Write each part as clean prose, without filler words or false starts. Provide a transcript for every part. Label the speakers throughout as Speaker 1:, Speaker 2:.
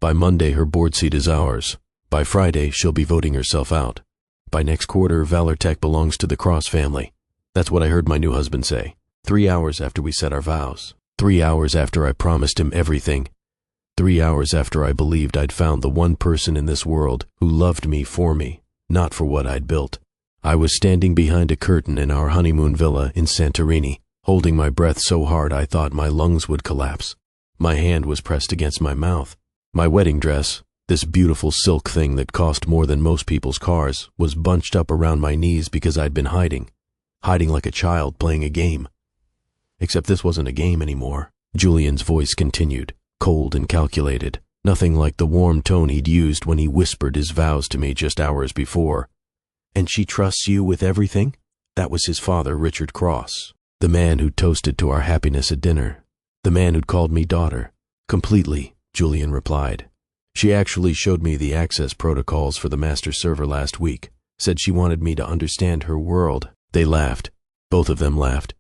Speaker 1: By Monday, her board seat is ours. By Friday, she'll be voting herself out. By next quarter, Valor Tech belongs to the Cross family. That's what I heard my new husband say. 3 hours after we said our vows. 3 hours after I promised him everything. 3 hours after I believed I'd found the one person in this world who loved me for me, not for what I'd built. I was standing behind a curtain in our honeymoon villa in Santorini, holding my breath so hard I thought my lungs would collapse. My hand was pressed against my mouth. My wedding dress, this beautiful silk thing that cost more than most people's cars, was bunched up around my knees because I'd been hiding like a child playing a game. Except this wasn't a game anymore. Julian's voice continued, cold and calculated, nothing like the warm tone he'd used when he whispered his vows to me just hours before. And she trusts you with everything? That was his father, Richard Cross, the man who toasted to our happiness at dinner, the man who'd called me daughter. Completely, Julian replied. She actually showed me the access protocols for the master server last week, said she wanted me to understand her world. They laughed. Both of them laughed.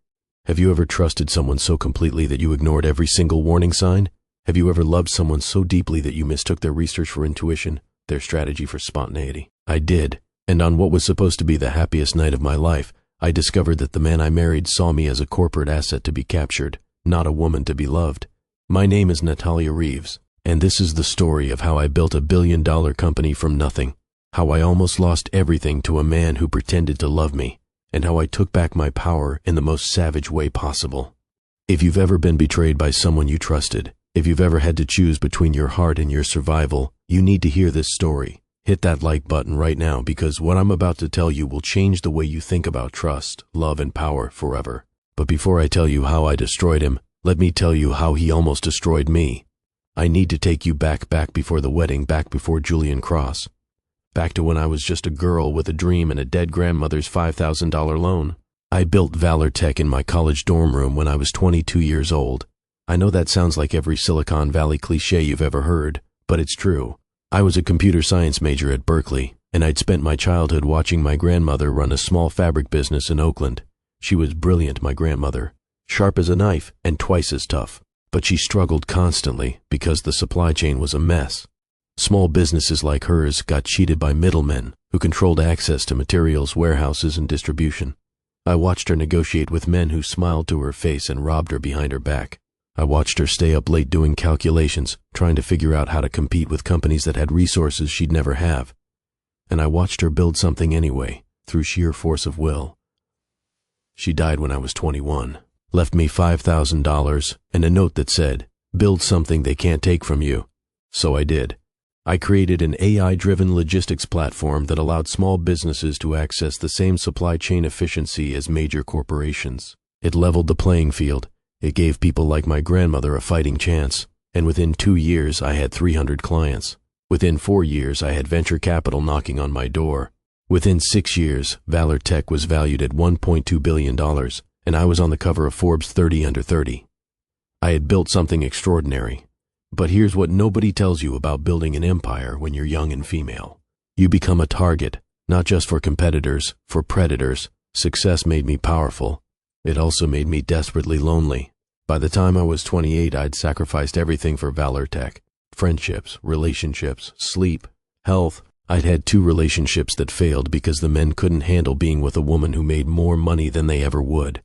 Speaker 1: Have you ever trusted someone so completely that you ignored every single warning sign? Have you ever loved someone so deeply that you mistook their research for intuition, their strategy for spontaneity? I did, and on what was supposed to be the happiest night of my life, I discovered that the man I married saw me as a corporate asset to be captured, not a woman to be loved. My name is Natalia Reeves, and this is the story of how I built a billion-dollar company from nothing, how I almost lost everything to a man who pretended to love me, and how I took back my power in the most savage way possible. If you've ever been betrayed by someone you trusted, if you've ever had to choose between your heart and your survival, you need to hear this story. Hit that like button right now because what I'm about to tell you will change the way you think about trust, love, and power forever. But before I tell you how I destroyed him, let me tell you how he almost destroyed me. I need to take you back before the wedding, back before Julian Cross. Back to when I was just a girl with a dream and a dead grandmother's $5,000 loan. I built Valor Tech in my college dorm room when I was 22 years old. I know that sounds like every Silicon Valley cliche you've ever heard, but it's true. I was a computer science major at Berkeley, and I'd spent my childhood watching my grandmother run a small fabric business in Oakland. She was brilliant, my grandmother, sharp as a knife and twice as tough, but she struggled constantly because the supply chain was a mess. Small businesses like hers got cheated by middlemen who controlled access to materials, warehouses, and distribution. I watched her negotiate with men who smiled to her face and robbed her behind her back. I watched her stay up late doing calculations, trying to figure out how to compete with companies that had resources she'd never have. And I watched her build something anyway, through sheer force of will. She died when I was 21, left me $5,000 and a note that said, "Build something they can't take from you." So I did. I created an AI-driven logistics platform that allowed small businesses to access the same supply chain efficiency as major corporations. It leveled the playing field. It gave people like my grandmother a fighting chance, and within 2 years I had 300 clients. Within 4 years I had venture capital knocking on my door. Within 6 years, Valor Tech was valued at $1.2 billion, and I was on the cover of Forbes 30 Under 30. I had built something extraordinary. But here's what nobody tells you about building an empire when you're young and female. You become a target, not just for competitors, for predators. Success made me powerful. It also made me desperately lonely. By the time I was 28, I'd sacrificed everything for Valor Tech. Friendships, relationships, sleep, health. I'd had 2 relationships that failed because the men couldn't handle being with a woman who made more money than they ever would.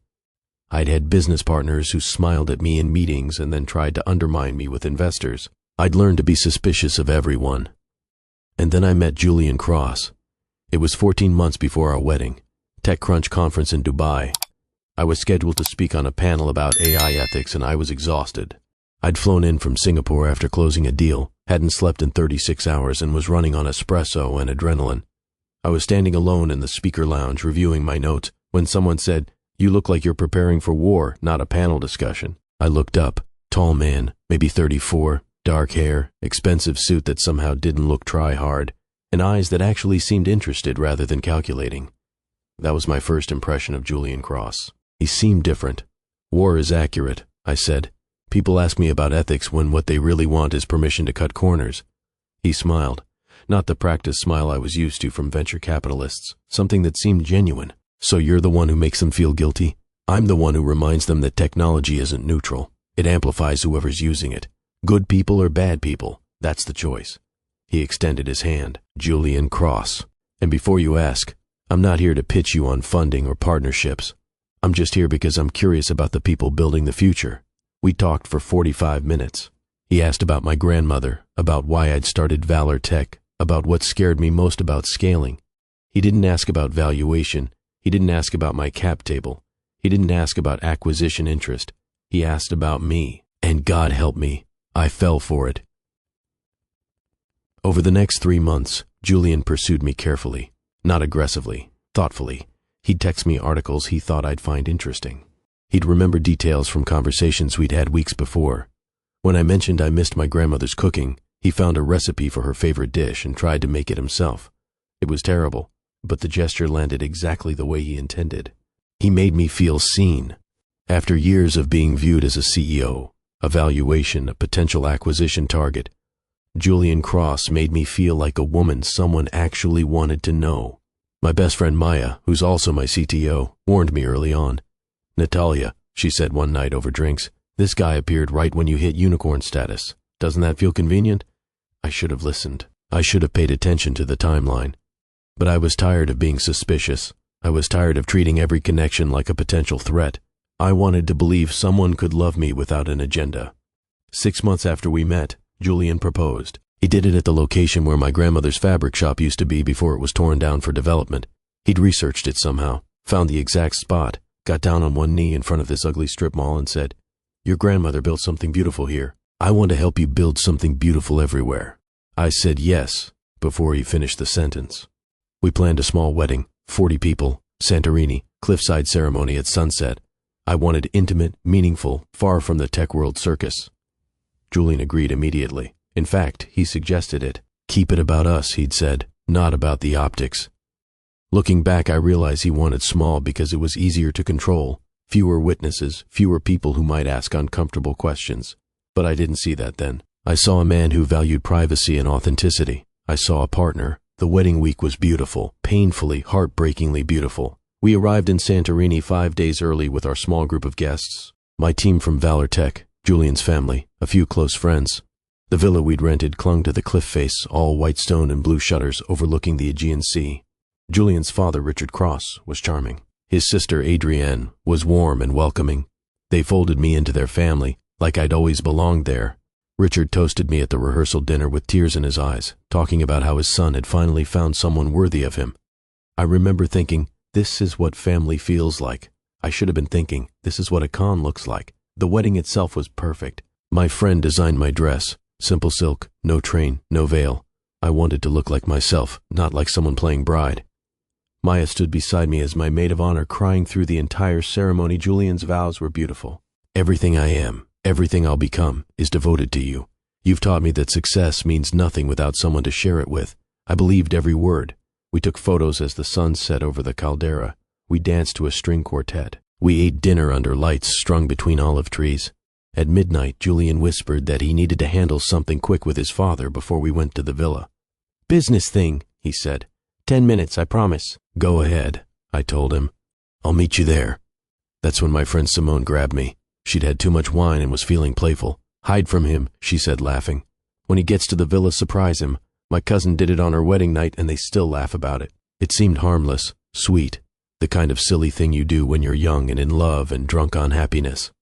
Speaker 1: I'd had business partners who smiled at me in meetings and then tried to undermine me with investors. I'd learned to be suspicious of everyone. And then I met Julian Cross. It was 14 months before our wedding. TechCrunch conference in Dubai. I was scheduled to speak on a panel about AI ethics and I was exhausted. I'd flown in from Singapore after closing a deal, hadn't slept in 36 hours and was running on espresso and adrenaline. I was standing alone in the speaker lounge reviewing my notes when someone said, "You look like you're preparing for war, not a panel discussion." I looked up. Tall man, maybe 34, dark hair, expensive suit that somehow didn't look try-hard, and eyes that actually seemed interested rather than calculating. That was my first impression of Julian Cross. He seemed different. "War is accurate," I said. "People ask me about ethics when what they really want is permission to cut corners." He smiled. Not the practiced smile I was used to from venture capitalists, something that seemed genuine. "So you're the one who makes them feel guilty? I'm the one who reminds them that technology isn't neutral. It amplifies whoever's using it. Good people or bad people. That's the choice. He extended his hand. Julian Cross. And before you ask, I'm not here to pitch you on funding or partnerships. I'm just here because I'm curious about the people building the future. We talked for 45 minutes. He asked about my grandmother, about why I'd started Valor Tech, about what scared me most about scaling. He didn't ask about valuation. He didn't ask about my cap table. He didn't ask about acquisition interest. He asked about me. And God help me, I fell for it. Over the next 3 months, Julian pursued me carefully, not aggressively, thoughtfully. He'd text me articles he thought I'd find interesting. He'd remember details from conversations we'd had weeks before. When I mentioned I missed my grandmother's cooking, he found a recipe for her favorite dish and tried to make it himself. It was terrible, but the gesture landed exactly the way he intended. He made me feel seen. After years of being viewed as a CEO, a valuation, a potential acquisition target, Julian Cross made me feel like a woman someone actually wanted to know. My best friend Maya, who's also my CTO, warned me early on. Natalia, she said one night over drinks, this guy appeared right when you hit unicorn status. Doesn't that feel convenient? I should have listened. I should have paid attention to the timeline. But I was tired of being suspicious. I was tired of treating every connection like a potential threat. I wanted to believe someone could love me without an agenda. 6 months after we met, Julian proposed. He did it at the location where my grandmother's fabric shop used to be before it was torn down for development. He'd researched it somehow, found the exact spot, got down on one knee in front of this ugly strip mall and said, "Your grandmother built something beautiful here. I want to help you build something beautiful everywhere." I said yes before he finished the sentence. We planned a small wedding, 40 people, Santorini, cliffside ceremony at sunset. I wanted intimate, meaningful, far from the tech world circus. Julian agreed immediately. In fact, he suggested it. Keep it about us, he'd said, not about the optics. Looking back, I realized he wanted small because it was easier to control, fewer witnesses, fewer people who might ask uncomfortable questions. But I didn't see that then. I saw a man who valued privacy and authenticity. I saw a partner. The wedding week was beautiful, painfully, heartbreakingly beautiful. We arrived in Santorini 5 days early with our small group of guests. My team from Valor Tech, Julian's family, a few close friends. The villa we'd rented clung to the cliff face, all white stone and blue shutters overlooking the Aegean Sea. Julian's father, Richard Cross, was charming. His sister, Adrienne, was warm and welcoming. They folded me into their family, like I'd always belonged there. Richard toasted me at the rehearsal dinner with tears in his eyes, talking about how his son had finally found someone worthy of him. I remember thinking, this is what family feels like. I should have been thinking, this is what a con looks like. The wedding itself was perfect. My friend designed my dress. Simple silk, no train, no veil. I wanted to look like myself, not like someone playing bride. Maya stood beside me as my maid of honor, crying through the entire ceremony. Julian's vows were beautiful. Everything I am, everything I'll become, is devoted to you. You've taught me that success means nothing without someone to share it with. I believed every word. We took photos as the sun set over the caldera. We danced to a string quartet. We ate dinner under lights strung between olive trees. At midnight, Julian whispered that he needed to handle something quick with his father before we went to the villa. "Business thing," he said. 10 minutes, I promise." "Go ahead," I told him. "I'll meet you there." That's when my friend Simone grabbed me. She'd had too much wine and was feeling playful. "Hide from him," she said, laughing. "When he gets to the villa, surprise him. My cousin did it on her wedding night and they still laugh about it." It seemed harmless, sweet, the kind of silly thing you do when you're young and in love and drunk on happiness.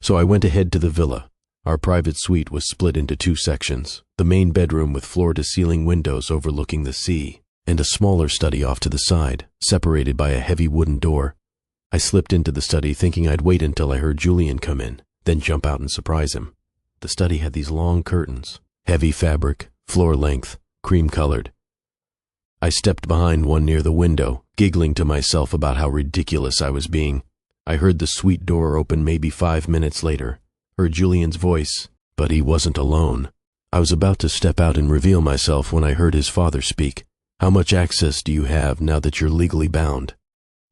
Speaker 1: So I went ahead to the villa. Our private suite was split into 2 sections, the main bedroom with floor-to-ceiling windows overlooking the sea, and a smaller study off to the side, separated by a heavy wooden door. I slipped into the study thinking I'd wait until I heard Julian come in, then jump out and surprise him. The study had these long curtains, heavy fabric, floor-length, cream-colored. I stepped behind one near the window, giggling to myself about how ridiculous I was being. I heard the suite door open maybe 5 minutes later, heard Julian's voice, but he wasn't alone. I was about to step out and reveal myself when I heard his father speak. "How much access do you have now that you're legally bound?"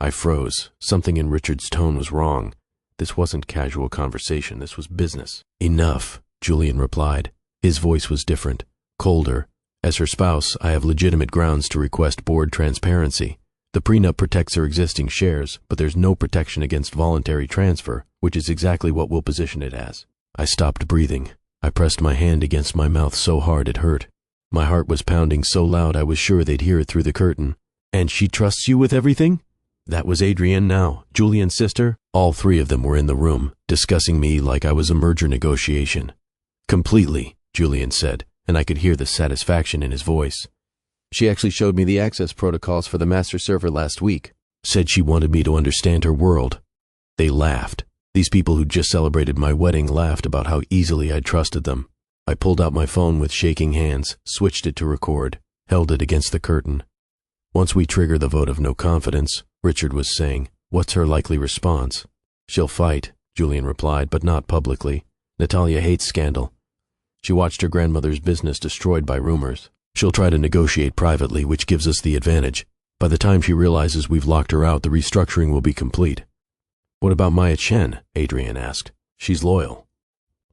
Speaker 1: I froze. Something in Richard's tone was wrong. This wasn't casual conversation, this was business. "Enough," Julian replied. His voice was different, colder. "As her spouse, I have legitimate grounds to request board transparency. The prenup protects her existing shares, but there's no protection against voluntary transfer, which is exactly what we'll position it as." I stopped breathing. I pressed my hand against my mouth so hard it hurt. My heart was pounding so loud I was sure they'd hear it through the curtain. "And she trusts you with everything?" That was Adrienne now, Julian's sister. All three of them were in the room, discussing me like I was a merger negotiation. "Completely," Julian said, and I could hear the satisfaction in his voice. "She actually showed me the access protocols for the master server last week. Said she wanted me to understand her world." They laughed. These people who'd just celebrated my wedding laughed about how easily I'd trusted them. I pulled out my phone with shaking hands, switched it to record, held it against the curtain. "Once we trigger the vote of no confidence," Richard was saying, "what's her likely response?" "She'll fight," Julian replied, "but not publicly. Natalia hates scandal. She watched her grandmother's business destroyed by rumors. She'll try to negotiate privately, which gives us the advantage. By the time she realizes we've locked her out, the restructuring will be complete." "What about Maya Chen?" Adrienne asked. "She's loyal."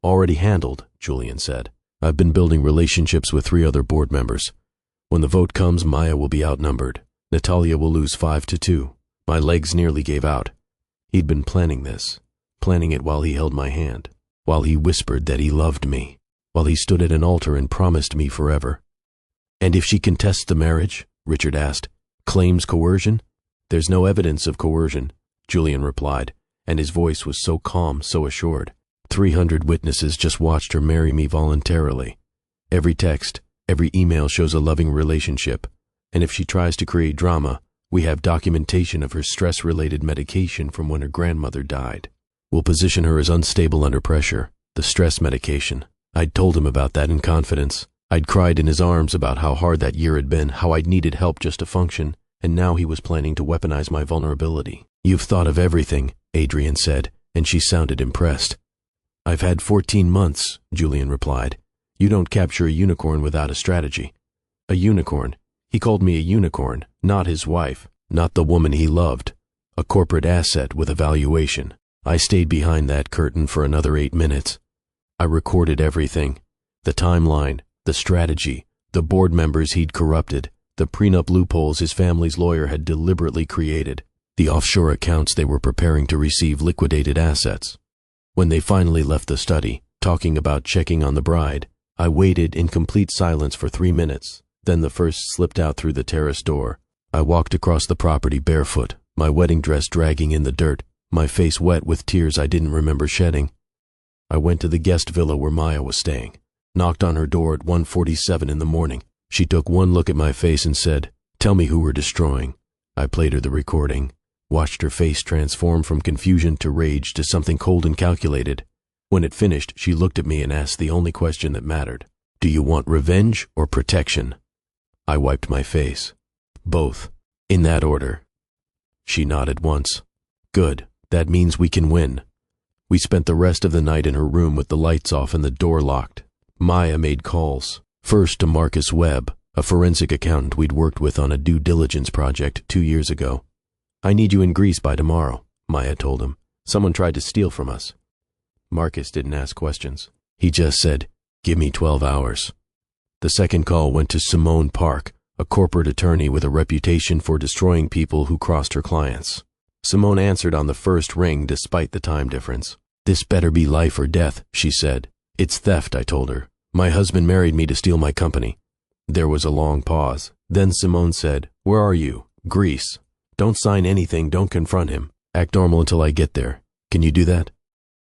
Speaker 1: "Already handled," Julian said. "I've been building relationships with 3 other board members. When the vote comes, Maya will be outnumbered. Natalia will lose 5-2. My legs nearly gave out." He'd been planning this, planning it while he held my hand, while he whispered that he loved me, while he stood at an altar and promised me forever. "And if she contests the marriage?" Richard asked. "Claims coercion?" "There's no evidence of coercion," Julian replied, and his voice was so calm, so assured. 300 witnesses just watched her marry me voluntarily. Every text, every email shows a loving relationship, and if she tries to create drama, we have documentation of her stress-related medication from when her grandmother died. We'll position her as unstable under pressure, the stress medication. I'd told him about that in confidence. I'd cried in his arms about how hard that year had been, how I'd needed help just to function, and now he was planning to weaponize my vulnerability. "You've thought of everything," Adrienne said, and she sounded impressed. "I've had 14 months, Julian replied. "You don't capture a unicorn without a strategy." A unicorn. He called me a unicorn, not his wife, not the woman he loved. A corporate asset with a valuation. I stayed behind that curtain for another 8 minutes. I recorded everything. The timeline, the strategy, the board members he'd corrupted, the prenup loopholes his family's lawyer had deliberately created, the offshore accounts they were preparing to receive liquidated assets. When they finally left the study, talking about checking on the bride, I waited in complete silence for 3 minutes. Then the first slipped out through the terrace door. I walked across the property barefoot, my wedding dress dragging in the dirt, my face wet with tears I didn't remember shedding. I went to the guest villa where Maya was staying, knocked on her door at 1:47 in the morning. She took one look at my face and said, "Tell me who we're destroying." I played her the recording, watched her face transform from confusion to rage to something cold and calculated. When it finished, she looked at me and asked the only question that mattered. "Do you want revenge or protection?" I wiped my face. "Both. In that order." She nodded once. "Good. That means we can win." We spent the rest of the night in her room with the lights off and the door locked. Maya made calls. First to Marcus Webb, a forensic accountant we'd worked with on a due diligence project 2 years ago. "I need you in Greece by tomorrow," Maya told him. "Someone tried to steal from us." Marcus didn't ask questions. He just said, "Give me 12 hours. The second call went to Simone Park, a corporate attorney with a reputation for destroying people who crossed her clients. Simone answered on the first ring despite the time difference. "This better be life or death," she said. "It's theft," I told her. "My husband married me to steal my company." There was a long pause. Then Simone said, "Where are you?" "Greece." "Don't sign anything, don't confront him. Act normal until I get there. Can you do that?"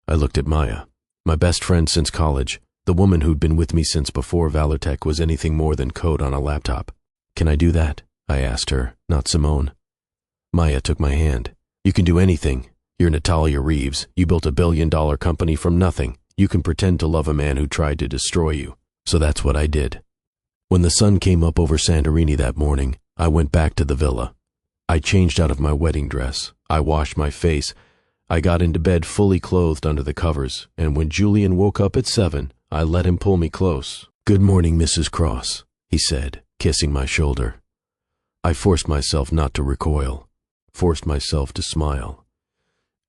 Speaker 1: I looked at Maya, my best friend since college, the woman who'd been with me since before Valortech was anything more than code on a laptop. "Can I do that?" I asked her, not Simone. Maya took my hand. "You can do anything. You're Natalia Reeves. You built a $1 billion company from nothing. You can pretend to love a man who tried to destroy you." So that's what I did. When the sun came up over Santorini that morning, I went back to the villa. I changed out of my wedding dress. I washed my face. I got into bed fully clothed under the covers, and when Julian woke up at 7, I let him pull me close. "Good morning, Mrs. Cross," he said, kissing my shoulder. I forced myself not to recoil, forced myself to smile.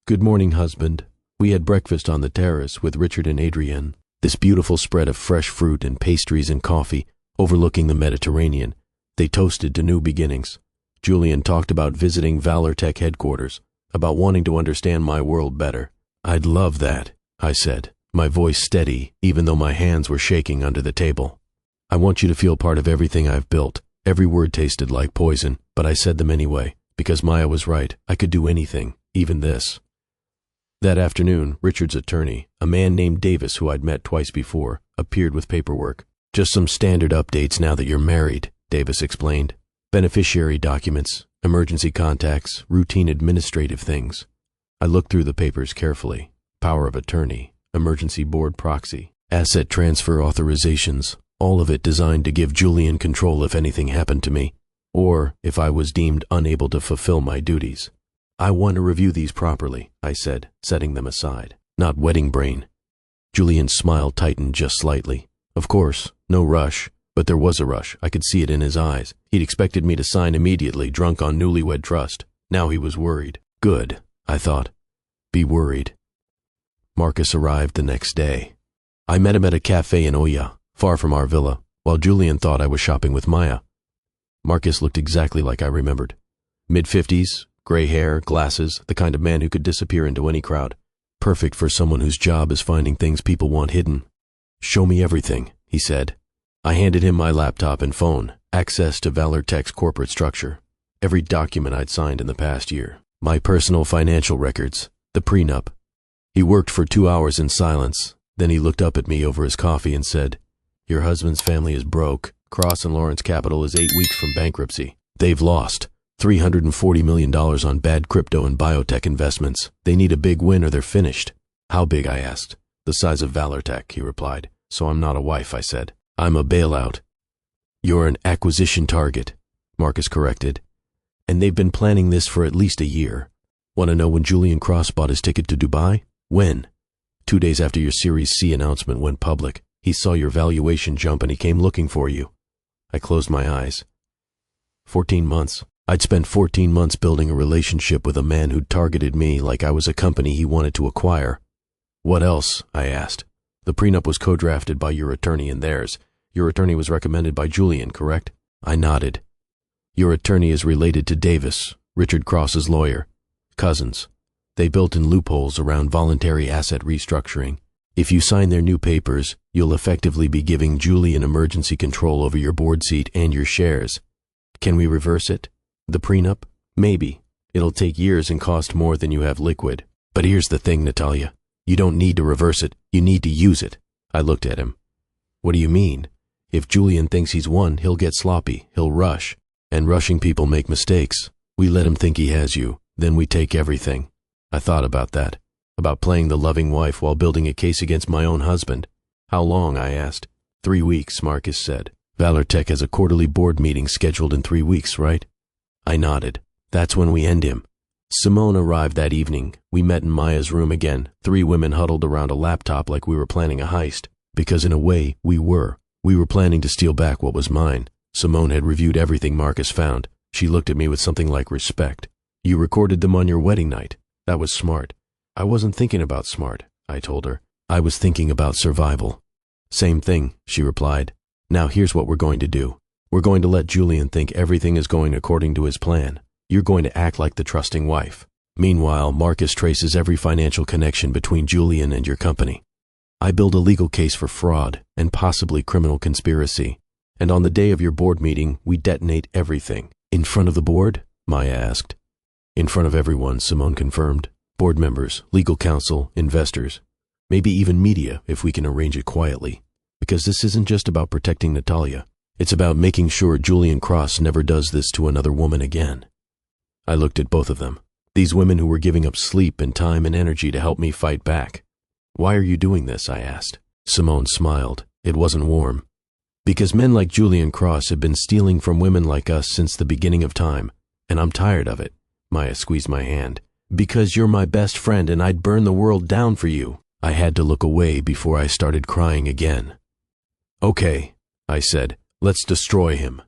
Speaker 1: "Good morning, husband." We had breakfast on the terrace with Richard and Adrienne, this beautiful spread of fresh fruit and pastries and coffee, overlooking the Mediterranean. They toasted to new beginnings. Julian talked about visiting Valortech headquarters, about wanting to understand my world better. "I'd love that," I said. my voice steady even though my hands were shaking under the table. I want you to feel part of everything I've built. Every word tasted like poison, but I said them anyway, because Maya was right. I could do anything, even this. That afternoon, Richard's attorney, a man named Davis who I'd met twice before, appeared with paperwork. Just some standard updates now that you're married, Davis explained. Beneficiary documents, emergency contacts, routine administrative things. I looked through the papers carefully. Power of attorney, emergency board proxy, asset transfer authorizations, all of it designed to give Julian control if anything happened to me, or if I was deemed unable to fulfill my duties. I want to review these properly, I said, setting them aside. Not wedding brain. Julian's smile tightened just slightly. Of course, no rush, but there was a rush. I could see it in his eyes. He'd expected me to sign immediately, drunk on newlywed trust. Now he was worried. Good, I thought. Be worried. Marcus arrived the next day. I met him at a cafe in Oya, far from our villa, while Julian thought I was shopping with Maya. Marcus looked exactly like I remembered. Mid-50s, gray hair, glasses, the kind of man who could disappear into any crowd. Perfect for someone whose job is finding things people want hidden. Show me everything, he said. I handed him my laptop and phone, access to Valor Tech's corporate structure, every document I'd signed in the past year, my personal financial records, the prenup. He worked for 2 hours in silence. Then he looked up at me over his coffee and said, "Your husband's family is broke. Cross and Lawrence Capital is 8 weeks from bankruptcy. They've lost $340 million on bad crypto and biotech investments. They need a big win or they're finished." How big, I asked. The size of Valor Tech, he replied. So I'm not a wife, I said. I'm a bailout. You're an acquisition target, Marcus corrected. And they've been planning this for at least a year. Want to know when Julian Cross bought his ticket to Dubai? When? 2 days after your Series C announcement went public. He saw your valuation jump and he came looking for you. I closed my eyes. 14 months. I'd spent 14 months building a relationship with a man who'd targeted me like I was a company he wanted to acquire. What else? I asked. The prenup was co-drafted by your attorney and theirs. Your attorney was recommended by Julian, correct? I nodded. Your attorney is related to Davis, Richard Cross's lawyer. Cousins. They built in loopholes around voluntary asset restructuring. If you sign their new papers, you'll effectively be giving Julian emergency control over your board seat and your shares. Can we reverse it? The prenup? Maybe. It'll take years and cost more than you have liquid. But here's the thing, Natalia. You don't need to reverse it. You need to use it. I looked at him. What do you mean? If Julian thinks he's won, he'll get sloppy. He'll rush. And rushing people make mistakes. We let him think he has you. Then we take everything. I thought about that. About playing the loving wife while building a case against my own husband. How long? I asked. 3 weeks, Marcus said. Valor Tech has a quarterly board meeting scheduled in 3 weeks, right? I nodded. That's when we end him. Simone arrived that evening. We met in Maya's room again, 3 women huddled around a laptop like we were planning a heist. Because in a way, we were. We were planning to steal back what was mine. Simone had reviewed everything Marcus found. She looked at me with something like respect. You recorded them on your wedding night. That was smart. I wasn't thinking about smart, I told her. I was thinking about survival. Same thing, she replied. Now here's what we're going to do. We're going to let Julian think everything is going according to his plan. You're going to act like the trusting wife. Meanwhile, Marcus traces every financial connection between Julian and your company. I build a legal case for fraud and possibly criminal conspiracy. And on the day of your board meeting, we detonate everything. In front of the board? Maya asked. In front of everyone, Simone confirmed. Board members, legal counsel, investors. Maybe even media if we can arrange it quietly. Because this isn't just about protecting Natalia. It's about making sure Julian Cross never does this to another woman again. I looked at both of them. These women who were giving up sleep and time and energy to help me fight back. Why are you doing this? I asked. Simone smiled. It wasn't warm. Because men like Julian Cross have been stealing from women like us since the beginning of time. And I'm tired of it. Maya squeezed my hand. Because you're my best friend and I'd burn the world down for you. I had to look away before I started crying again. Okay, I said. Let's destroy him.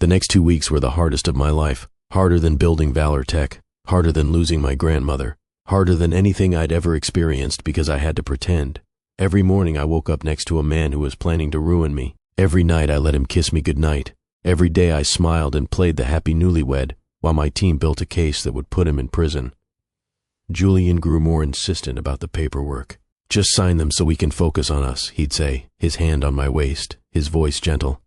Speaker 1: The next 2 weeks were the hardest of my life. Harder than building Valor Tech. Harder than losing my grandmother. Harder than anything I'd ever experienced because I had to pretend. Every morning I woke up next to a man who was planning to ruin me. Every night I let him kiss me goodnight. Every day I smiled and played the happy newlywed while my team built a case that would put him in prison. Julian grew more insistent about the paperwork. Just sign them so we can focus on us, he'd say, his hand on my waist, his voice gentle.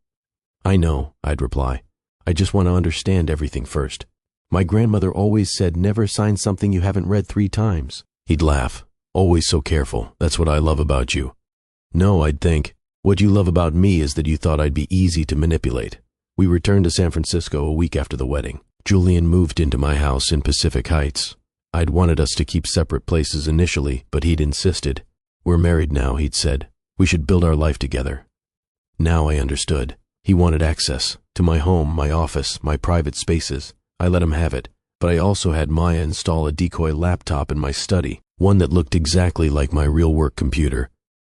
Speaker 1: I know, I'd reply. I just want to understand everything first. My grandmother always said never sign something you haven't read 3 times. He'd laugh. Always so careful. That's what I love about you. No, I'd think. What you love about me is that you thought I'd be easy to manipulate. We returned to San Francisco a week after the wedding. Julian moved into my house in Pacific Heights. I'd wanted us to keep separate places initially, but he'd insisted. We're married now, he'd said. We should build our life together. Now I understood. He wanted access to my home, my office, my private spaces. I let him have it, but I also had Maya install a decoy laptop in my study, one that looked exactly like my real work computer.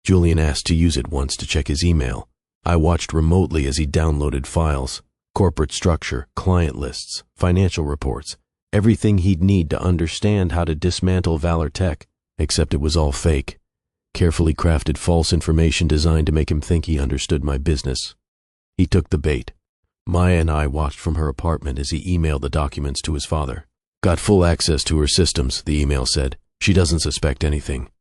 Speaker 1: Julian asked to use it once to check his email. I watched remotely as he downloaded files, corporate structure, client lists, financial reports, everything he'd need to understand how to dismantle Valor Tech, except it was all fake. Carefully crafted false information designed to make him think he understood my business. He took the bait. Maya and I watched from her apartment as he emailed the documents to his father. Got full access to her systems, the email said. She doesn't suspect anything.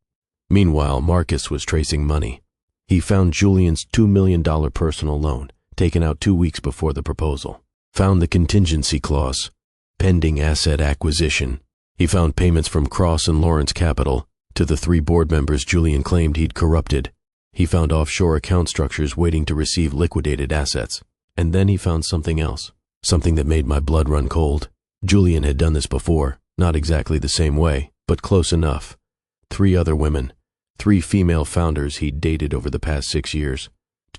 Speaker 1: Meanwhile, Marcus was tracing money. He found Julian's $2 million personal loan, taken out 2 weeks before the proposal. Found the contingency clause, pending asset acquisition. He found payments from Cross and Lawrence Capital to the 3 board members Julian claimed he'd corrupted. He found offshore account structures waiting to receive liquidated assets. And then he found something else, something that made my blood run cold. Julian had done this before, not exactly the same way, but close enough. 3 other women, 3 female founders he'd dated over the past 6 years.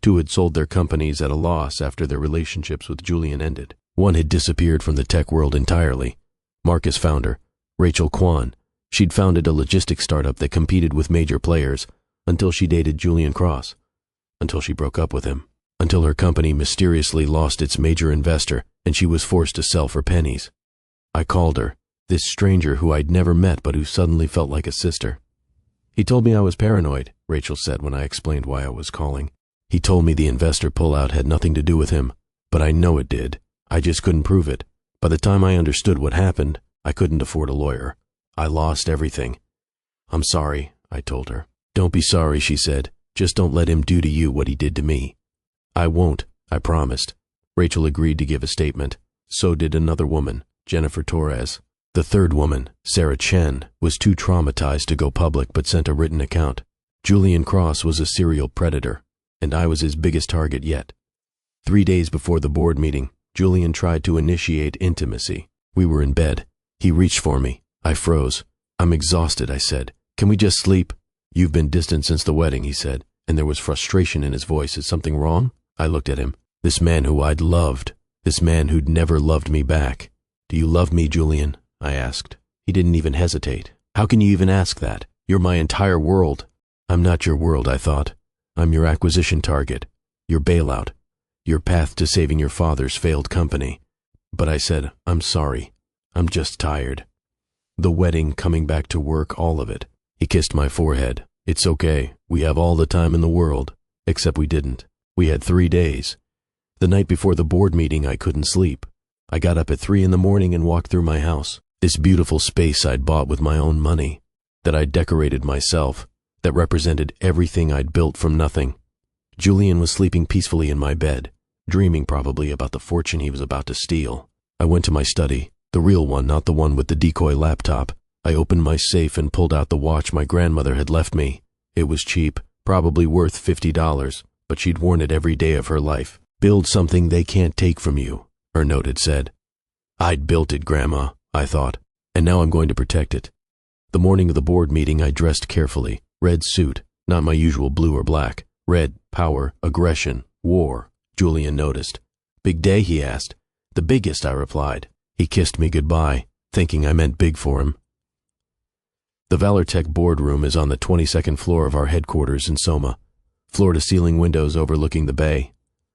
Speaker 1: 2 had sold their companies at a loss after their relationships with Julian ended. 1 had disappeared from the tech world entirely. Marcus founder, Rachel Kwan. She'd founded a logistics startup that competed with major players until she dated Julian Cross, until she broke up with him, until her company mysteriously lost its major investor and she was forced to sell for pennies. I called her, this stranger who I'd never met but who suddenly felt like a sister. He told me I was paranoid, Rachel said when I explained why I was calling. He told me the investor pullout had nothing to do with him, but I know it did. I just couldn't prove it. By the time I understood what happened, I couldn't afford a lawyer. I lost everything. I'm sorry, I told her. Don't be sorry, she said. Just don't let him do to you what he did to me. I won't, I promised. Rachel agreed to give a statement. So did another woman, Jennifer Torres. The 3rd woman, Sarah Chen, was too traumatized to go public but sent a written account. Julian Cross was a serial predator, and I was his biggest target yet. 3 days before the board meeting, Julian tried to initiate intimacy. We were in bed. He reached for me. I froze. I'm exhausted, I said. Can we just sleep? You've been distant since the wedding, he said, and there was frustration in his voice. Is something wrong? I looked at him. This man who I'd loved. This man who'd never loved me back. Do you love me, Julian? I asked. He didn't even hesitate. How can you even ask that? You're my entire world. I'm not your world, I thought. I'm your acquisition target, your bailout, your path to saving your father's failed company. But I said, I'm sorry. I'm just tired. The wedding, coming back to work, all of it. He kissed my forehead. It's okay. We have all the time in the world. Except we didn't. We had 3 days. The night before the board meeting, I couldn't sleep. I got up at 3 in the morning and walked through my house. This beautiful space I'd bought with my own money, that I'd decorated myself, that represented everything I'd built from nothing. Julian was sleeping peacefully in my bed, dreaming probably about the fortune he was about to steal. I went to my study, the real one, not the one with the decoy laptop. I opened my safe and pulled out the watch my grandmother had left me. It was cheap, probably worth $50, but she'd worn it every day of her life. Build something they can't take from you, her note had said. I'd built it, Grandma, I thought, and now I'm going to protect it. The morning of the board meeting, I dressed carefully. Red suit, not my usual blue or black. Red, power, aggression, war, Julian noticed. Big day, he asked. The biggest, I replied. He kissed me goodbye, thinking I meant big for him. The Valor Tech boardroom is on the 22nd floor of our headquarters in Soma. Floor-to-ceiling windows overlooking the bay.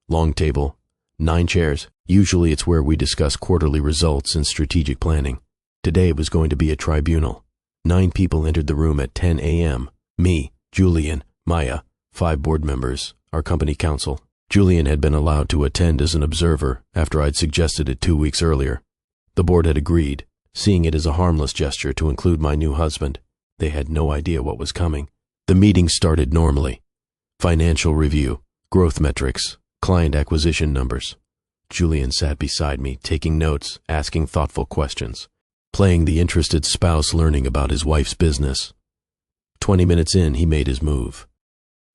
Speaker 1: Long table, 9 chairs. Usually it's where we discuss quarterly results and strategic planning. Today it was going to be a tribunal. 9 people entered the room at 10 a.m. Me, Julian, Maya, 5 board members, our company counsel. Julian had been allowed to attend as an observer after I'd suggested it 2 weeks earlier. The board had agreed, seeing it as a harmless gesture to include my new husband. They had no idea what was coming. The meeting started normally. Financial review, growth metrics, client acquisition numbers. Julian sat beside me, taking notes, asking thoughtful questions, playing the interested spouse learning about his wife's business. 20 minutes in, he made his move.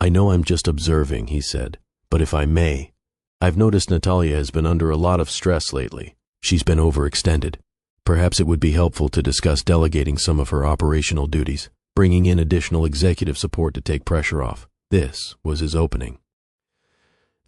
Speaker 1: "I know I'm just observing," he said, "but if I may, I've noticed Natalia has been under a lot of stress lately. She's been overextended. Perhaps it would be helpful to discuss delegating some of her operational duties, bringing in additional executive support to take pressure off." This was his opening.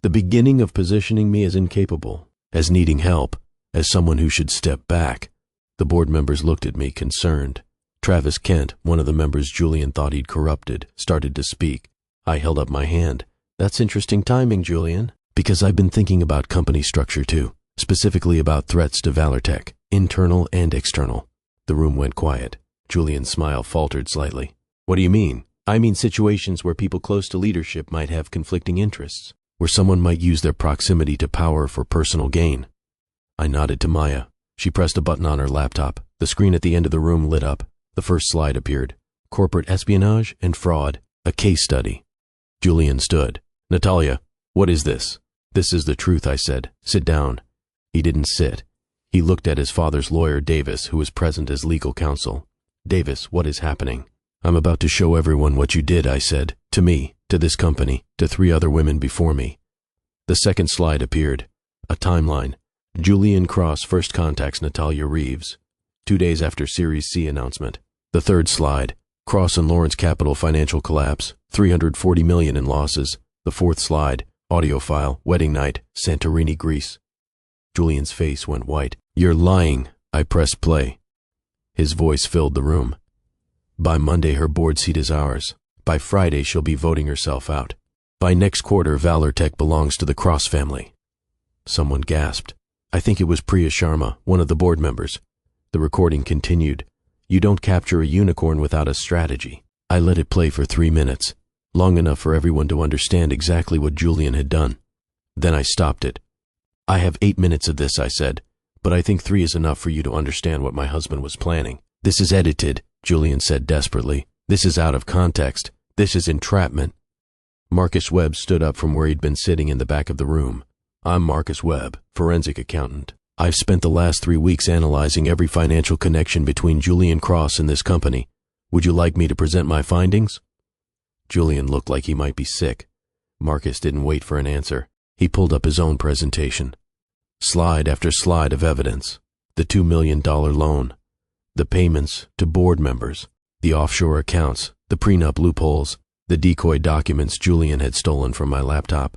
Speaker 1: The beginning of positioning me as incapable, as needing help, as someone who should step back. The board members looked at me, concerned. Travis Kent, one of the members Julian thought he'd corrupted, started to speak. I held up my hand. "That's interesting timing, Julian, because I've been thinking about company structure too, specifically about threats to Valortech, internal and external." The room went quiet. Julian's smile faltered slightly. "What do you mean?" "I mean situations where people close to leadership might have conflicting interests, where someone might use their proximity to power for personal gain." I nodded to Maya. She pressed a button on her laptop. The screen at the end of the room lit up. The first slide appeared. Corporate espionage and fraud, a case study. Julian stood. "Natalia, what is this?" "This is the truth," I said. "Sit down." He didn't sit. He looked at his father's lawyer, Davis, who was present as legal counsel. "Davis, what is happening?" "I'm about to show everyone what you did," I said. "To me, to this company, to 3 other women before me." The second slide appeared. A timeline. Julian Cross first contacts Natalia Reeves, 2 days after Series C announcement. The third slide. Cross and Lawrence Capital financial collapse, $340 million in losses. The fourth slide. Audio file, wedding night, Santorini, Greece. Julian's face went white. "You're lying." I pressed play. His voice filled the room. "By Monday, her board seat is ours. By Friday, she'll be voting herself out. By next quarter, Valortech belongs to the Cross family." Someone gasped. I think it was Priya Sharma, one of the board members. The recording continued. "You don't capture a unicorn without a strategy." I let it play for 3 minutes, long enough for everyone to understand exactly what Julian had done. Then I stopped it. "I have 8 minutes of this," I said, "but I think 3 is enough for you to understand what my husband was planning." "This is edited," Julian said desperately. "This is out of context. This is entrapment." Marcus Webb stood up from where he'd been sitting in the back of the room. "I'm Marcus Webb, forensic accountant. I've spent the last 3 weeks analyzing every financial connection between Julian Cross and this company. Would you like me to present my findings?" Julian looked like he might be sick. Marcus didn't wait for an answer. He pulled up his own presentation. Slide after slide of evidence. The $2 million loan. The payments to board members. The offshore accounts. The prenup loopholes. The decoy documents Julian had stolen from my laptop.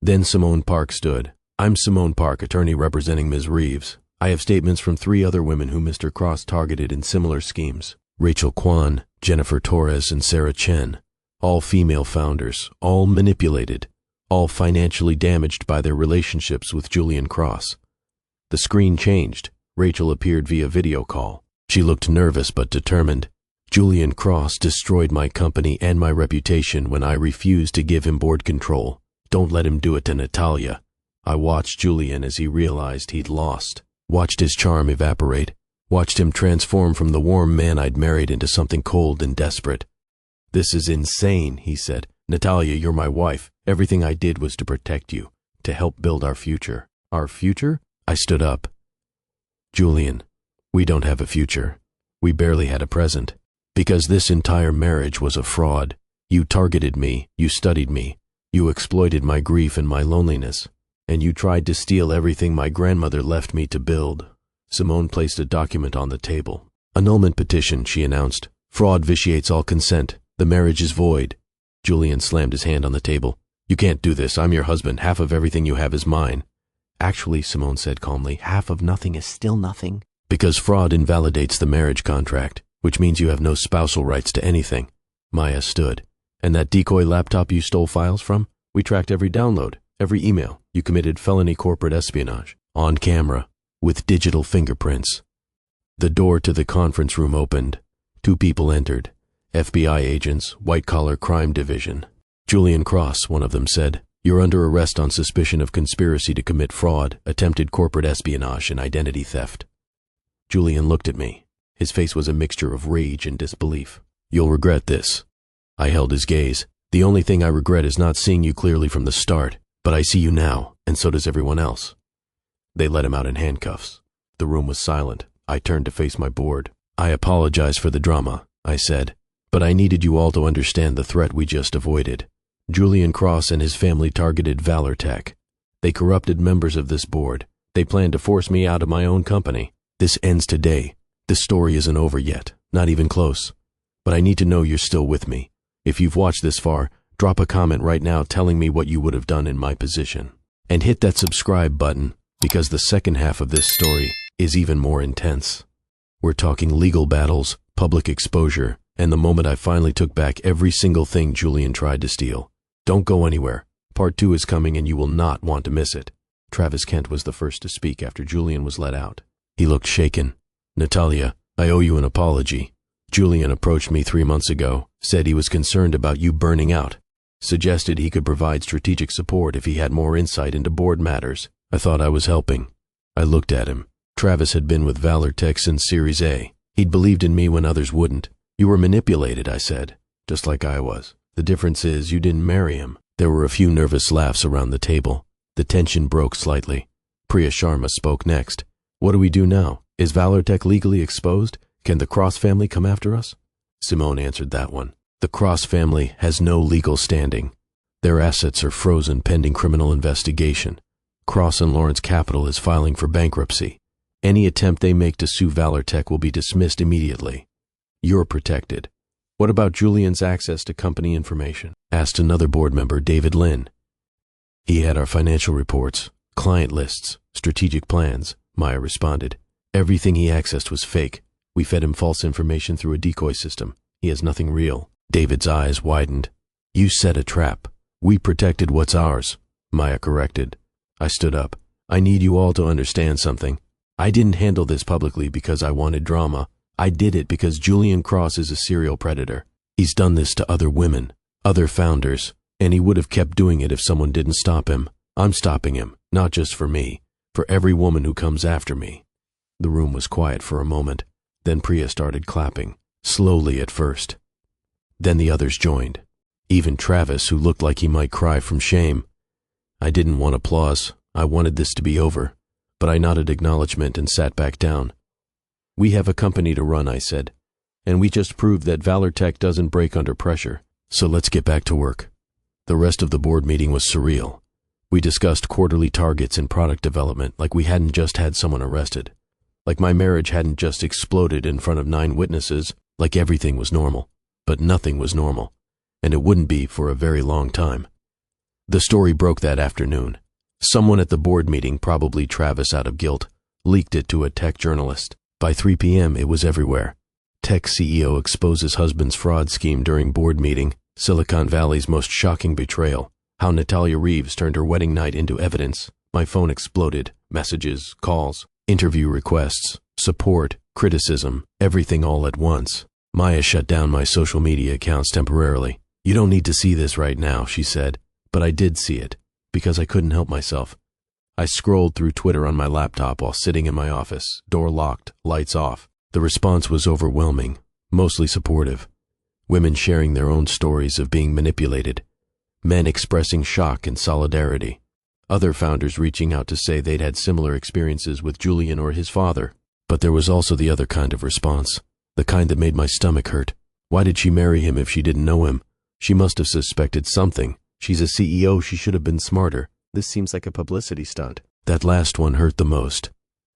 Speaker 1: Then Simone Park stood. "I'm Simone Park, attorney representing Ms. Reeves. I have statements from 3 other women whom Mr. Cross targeted in similar schemes. Rachel Kwan, Jennifer Torres, and Sarah Chen. All female founders, all manipulated, all financially damaged by their relationships with Julian Cross." The screen changed. Rachel appeared via video call. She looked nervous but determined. "Julian Cross destroyed my company and my reputation when I refused to give him board control. Don't let him do it to Natalia." I watched Julian as he realized he'd lost, watched his charm evaporate, watched him transform from the warm man I'd married into something cold and desperate. "This is insane," he said. "Natalia, you're my wife. Everything I did was to protect you, to help build our future." "Our future?" I stood up. "Julian, we don't have a future. We barely had a present. Because this entire marriage was a fraud. You targeted me, you studied me, you exploited my grief and my loneliness, and you tried to steal everything my grandmother left me to build." Simone placed a document on the table. "Annulment petition," she announced. "Fraud vitiates all consent. The marriage is void." Julian slammed his hand on the table. "You can't do this. I'm your husband. Half of everything you have is mine." "Actually," Simone said calmly, "half of nothing is still nothing." "Because fraud invalidates the marriage contract, which means you have no spousal rights to anything." Maya stood. "And that decoy laptop you stole files from? We tracked every download, every email. You committed felony corporate espionage. On camera, with digital fingerprints." The door to the conference room opened. 2 people entered. FBI agents, white-collar crime division. "Julian Cross," one of them said. "You're under arrest on suspicion of conspiracy to commit fraud, attempted corporate espionage, and identity theft." Julian looked at me. His face was a mixture of rage and disbelief. "You'll regret this." I held his gaze. The only thing I regret is not seeing you clearly from the start, but I see you now, and so does everyone else. They let him out in handcuffs. The room was silent. I turned to face my board. I apologize for the drama, I said, but I needed you all to understand the threat we just avoided. Julian Cross and his family targeted ValorTech. They corrupted members of this board. They planned to force me out of my own company. This ends today. This story isn't over yet, not even close. But I need to know you're still with me. If you've watched this far, drop a comment right now telling me what you would have done in my position. And hit that subscribe button, because the second half of this story is even more intense. We're talking legal battles, public exposure, and the moment I finally took back every single thing Julian tried to steal. Don't go anywhere. Part 2 is coming and you will not want to miss it. Travis Kent was the first to speak after Julian was let out. He looked shaken. Natalia, I owe you an apology. Julian approached me 3 months ago, said he was concerned about you burning out, suggested he could provide strategic support if he had more insight into board matters. I thought I was helping. I looked at him. Travis had been with ValorTech since Series A. He'd believed in me when others wouldn't. You were manipulated, I said, just like I was. The difference is you didn't marry him. There were a few nervous laughs around the table. The tension broke slightly. Priya Sharma spoke next. What do we do now? Is ValorTech legally exposed? Can the Cross family come after us? Simone answered that one. The Cross family has no legal standing. Their assets are frozen pending criminal investigation. Cross and Lawrence Capital is filing for bankruptcy. Any attempt they make to sue ValorTech will be dismissed immediately. You're protected. What about Julian's access to company information? Asked another board member, David Lynn. He had our financial reports, client lists, strategic plans, Maya responded. Everything he accessed was fake. We fed him false information through a decoy system. He has nothing real. David's eyes widened. You set a trap. We protected what's ours, Maya corrected. I stood up. I need you all to understand something. I didn't handle this publicly because I wanted drama. I did it because Julian Cross is a serial predator. He's done this to other women, other founders, and he would have kept doing it if someone didn't stop him. I'm stopping him, not just for me, for every woman who comes after me. The room was quiet for a moment. Then Priya started clapping, slowly at first. Then the others joined. Even Travis, who looked like he might cry from shame. I didn't want applause. I wanted this to be over. But I nodded acknowledgement and sat back down. We have a company to run, I said, and we just proved that ValorTech doesn't break under pressure. So let's get back to work. The rest of the board meeting was surreal. We discussed quarterly targets and product development like we hadn't just had someone arrested. Like my marriage hadn't just exploded in front of 9 witnesses, like everything was normal. But nothing was normal, and it wouldn't be for a very long time. The story broke that afternoon. Someone at the board meeting, probably Travis out of guilt, leaked it to a tech journalist. By 3 p.m. it was everywhere. Tech CEO exposes husband's fraud scheme during board meeting, Silicon Valley's most shocking betrayal, how Natalia Reeves turned her wedding night into evidence. My phone exploded, messages, calls, interview requests, support, criticism, everything all at once. Maya shut down my social media accounts temporarily. You don't need to see this right now, she said, but I did see it, because I couldn't help myself. I scrolled through Twitter on my laptop while sitting in my office, door locked, lights off. The response was overwhelming, mostly supportive. Women sharing their own stories of being manipulated. Men expressing shock and solidarity. Other founders reaching out to say they'd had similar experiences with Julian or his father. But there was also the other kind of response, the kind that made my stomach hurt. Why did she marry him if she didn't know him? She must have suspected something. She's a CEO, she should have been smarter. This seems like a publicity stunt. That last one hurt the most.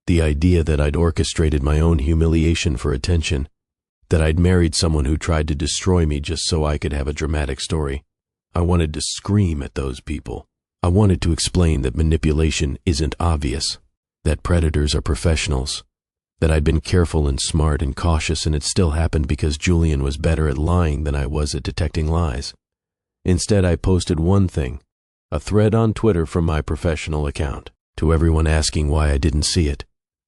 Speaker 1: The idea that I'd orchestrated my own humiliation for attention. That I'd married someone who tried to destroy me just so I could have a dramatic story. I wanted to scream at those people. I wanted to explain that manipulation isn't obvious. That predators are professionals. That I'd been careful and smart and cautious and it still happened because Julian was better at lying than I was at detecting lies. Instead, I posted one thing. A thread on Twitter from my professional account, to everyone asking why I didn't see it.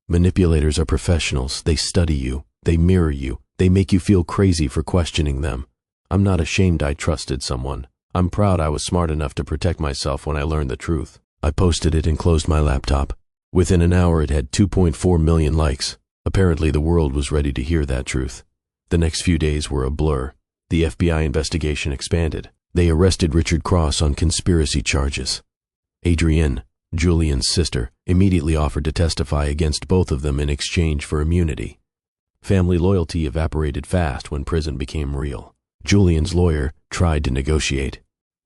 Speaker 1: Manipulators are professionals. They study you. They mirror you. They make you feel crazy for questioning them. I'm not ashamed I trusted someone. I'm proud I was smart enough to protect myself when I learned the truth. I posted it and closed my laptop. Within an hour, it had 2.4 million likes. Apparently, the world was ready to hear that truth. The next few days were a blur. The FBI investigation expanded. They arrested Richard Cross on conspiracy charges. Adrienne, Julian's sister, immediately offered to testify against both of them in exchange for immunity. Family loyalty evaporated fast when prison became real. Julian's lawyer tried to negotiate.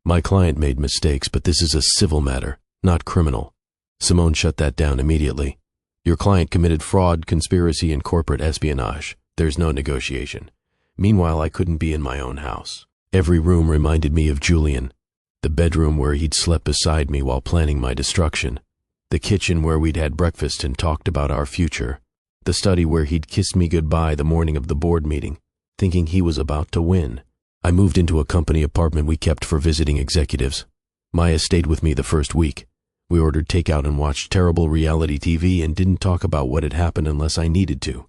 Speaker 1: My client made mistakes, but this is a civil matter, not criminal. Simone shut that down immediately. Your client committed fraud, conspiracy, and corporate espionage. There's no negotiation. Meanwhile, I couldn't be in my own house. Every room reminded me of Julian. The bedroom where he'd slept beside me while planning my destruction. The kitchen where we'd had breakfast and talked about our future. The study where he'd kissed me goodbye the morning of the board meeting, thinking he was about to win. I moved into a company apartment we kept for visiting executives. Maya stayed with me the first week. We ordered takeout and watched terrible reality TV and didn't talk about what had happened unless I needed to.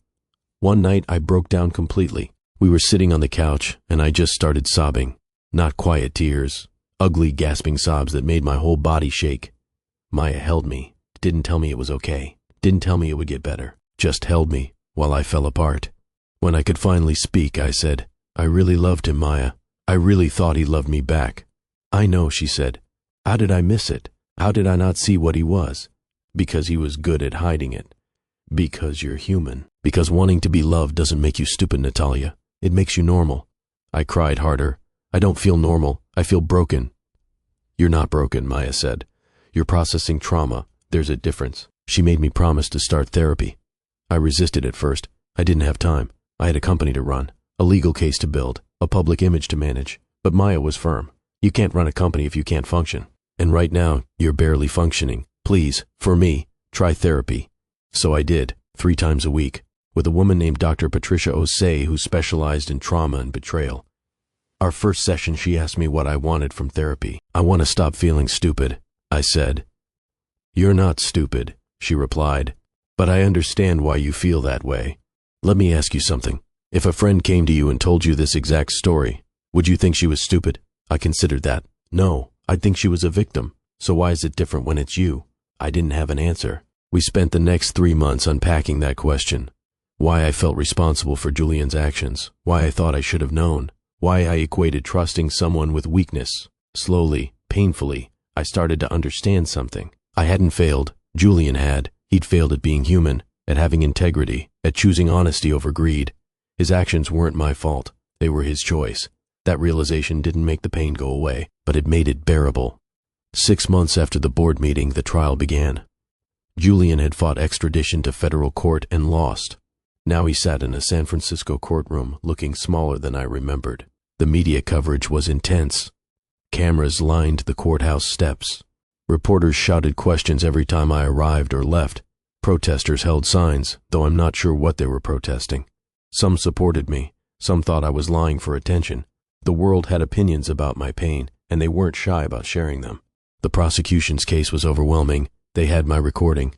Speaker 1: One night I broke down completely. We were sitting on the couch and I just started sobbing. Not quiet tears, ugly gasping sobs that made my whole body shake. Maya held me, didn't tell me it was okay, didn't tell me it would get better, just held me while I fell apart. When I could finally speak, I said, I really loved him, Maya. I really thought he loved me back. I know, she said. How did I miss it? How did I not see what he was? Because he was good at hiding it. Because you're human. Because wanting to be loved doesn't make you stupid, Natalia. It makes you normal. I cried harder. I don't feel normal. I feel broken. You're not broken, Maya said. You're processing trauma. There's a difference. She made me promise to start therapy. I resisted at first. I didn't have time. I had a company to run, a legal case to build, a public image to manage. But Maya was firm. You can't run a company if you can't function. And right now, you're barely functioning. Please, for me, try therapy. So I did, 3 times a week, with a woman named Dr. Patricia Osei who specialized in trauma and betrayal. Our first session, she asked me what I wanted from therapy. I want to stop feeling stupid, I said. You're not stupid, she replied, but I understand why you feel that way. Let me ask you something. If a friend came to you and told you this exact story, would you think she was stupid? I considered that. No, I'd think she was a victim. So why is it different when it's you? I didn't have an answer. We spent the next 3 months unpacking that question. Why I felt responsible for Julian's actions. Why I thought I should have known. Why I equated trusting someone with weakness. Slowly, painfully, I started to understand something. I hadn't failed. Julian had. He'd failed at being human, at having integrity, at choosing honesty over greed. His actions weren't my fault. They were his choice. That realization didn't make the pain go away, but it made it bearable. 6 months after the board meeting, the trial began. Julian had fought extradition to federal court and lost. Now he sat in a San Francisco courtroom, looking smaller than I remembered. The media coverage was intense. Cameras lined the courthouse steps. Reporters shouted questions every time I arrived or left. Protesters held signs, though I'm not sure what they were protesting. Some supported me. Some thought I was lying for attention. The world had opinions about my pain, and they weren't shy about sharing them. The prosecution's case was overwhelming. They had my recording.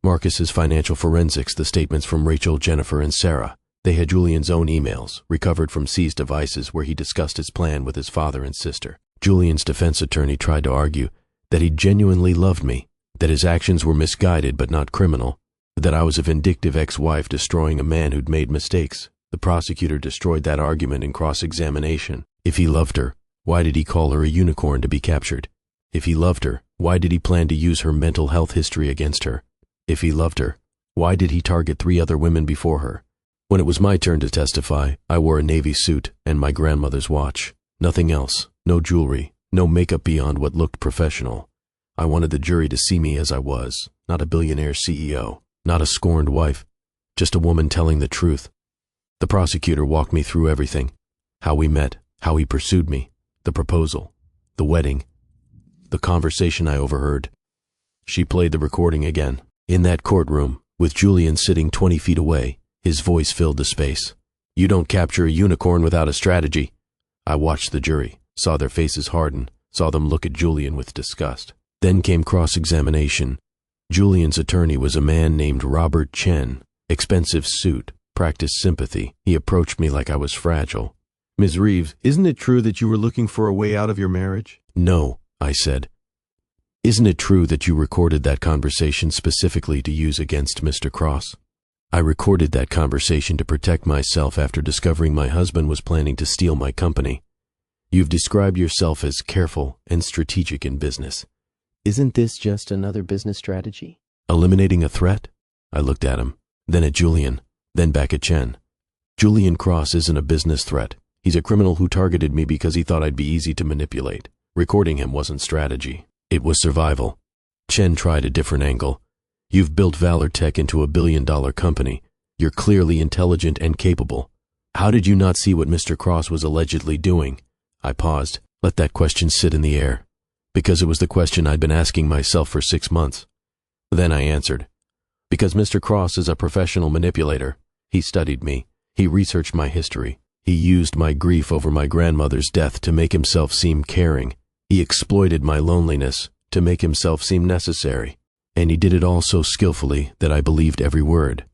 Speaker 1: Marcus's financial forensics, the statements from Rachel, Jennifer, and Sarah. They had Julian's own emails, recovered from seized devices where he discussed his plan with his father and sister. Julian's defense attorney tried to argue that he genuinely loved me, that his actions were misguided but not criminal, that I was a vindictive ex-wife destroying a man who'd made mistakes. The prosecutor destroyed that argument in cross-examination. If he loved her, why did he call her a unicorn to be captured? If he loved her, why did he plan to use her mental health history against her? If he loved her, why did he target 3 other women before her? When it was my turn to testify, I wore a navy suit and my grandmother's watch. Nothing else, no jewelry, no makeup beyond what looked professional. I wanted the jury to see me as I was, not a billionaire CEO, not a scorned wife, just a woman telling the truth. The prosecutor walked me through everything. How we met, how he pursued me, the proposal, the wedding, the conversation I overheard. She played the recording again. In that courtroom, with Julian sitting 20 feet away, his voice filled the space. You don't capture a unicorn without a strategy. I watched the jury, saw their faces harden, saw them look at Julian with disgust. Then came cross-examination. Julian's attorney was a man named Robert Chen. Expensive suit, practiced sympathy. He approached me like I was fragile. Ms. Reeves, isn't it true that you were looking for a way out of your marriage? No, I said. Isn't it true that you recorded that conversation specifically to use against Mr. Cross? I recorded that conversation to protect myself after discovering my husband was planning to steal my company. You've described yourself as careful and strategic in business.
Speaker 2: Isn't this just another business strategy?
Speaker 1: Eliminating a threat? I looked at him, then at Julian, then back at Chen. Julian Cross isn't a business threat. He's a criminal who targeted me because he thought I'd be easy to manipulate. Recording him wasn't strategy. It was survival. Chen tried a different angle. You've built Valor Tech into a billion-dollar company. You're clearly intelligent and capable. How did you not see what Mr. Cross was allegedly doing? I paused, let that question sit in the air, because it was the question I'd been asking myself for 6 months. Then I answered, because Mr. Cross is a professional manipulator. He studied me. He researched my history. He used my grief over my grandmother's death to make himself seem caring. He exploited my loneliness to make himself seem necessary. And he did it all so skillfully that I believed every word.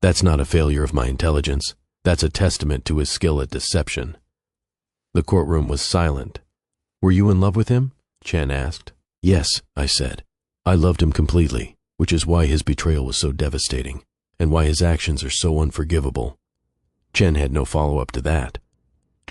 Speaker 1: That's not a failure of my intelligence. That's a testament to his skill at deception. The courtroom was silent. Were you in love with him? Chen asked. Yes, I said. I loved him completely, which is why his betrayal was so devastating, and why his actions are so unforgivable. Chen had no follow-up to that.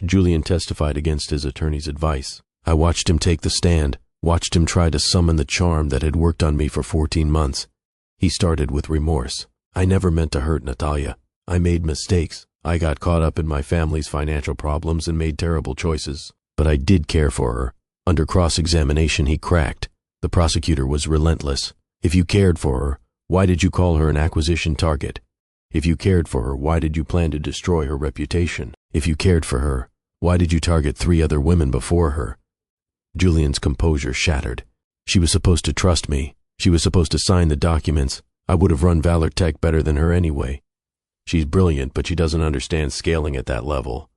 Speaker 1: Julian testified against his attorney's advice. I watched him take the stand, watched him try to summon the charm that had worked on me for 14 months. He started with remorse. I never meant to hurt Natalia. I made mistakes. I got caught up in my family's financial problems and made terrible choices. But I did care for her. Under cross-examination, he cracked. The prosecutor was relentless. If you cared for her, why did you call her an acquisition target? If you cared for her, why did you plan to destroy her reputation? If you cared for her, why did you target 3 other women before her? Julian's composure shattered. She was supposed to trust me. She was supposed to sign the documents. I would have run Valor Tech better than her anyway. She's brilliant, but she doesn't understand scaling at that level.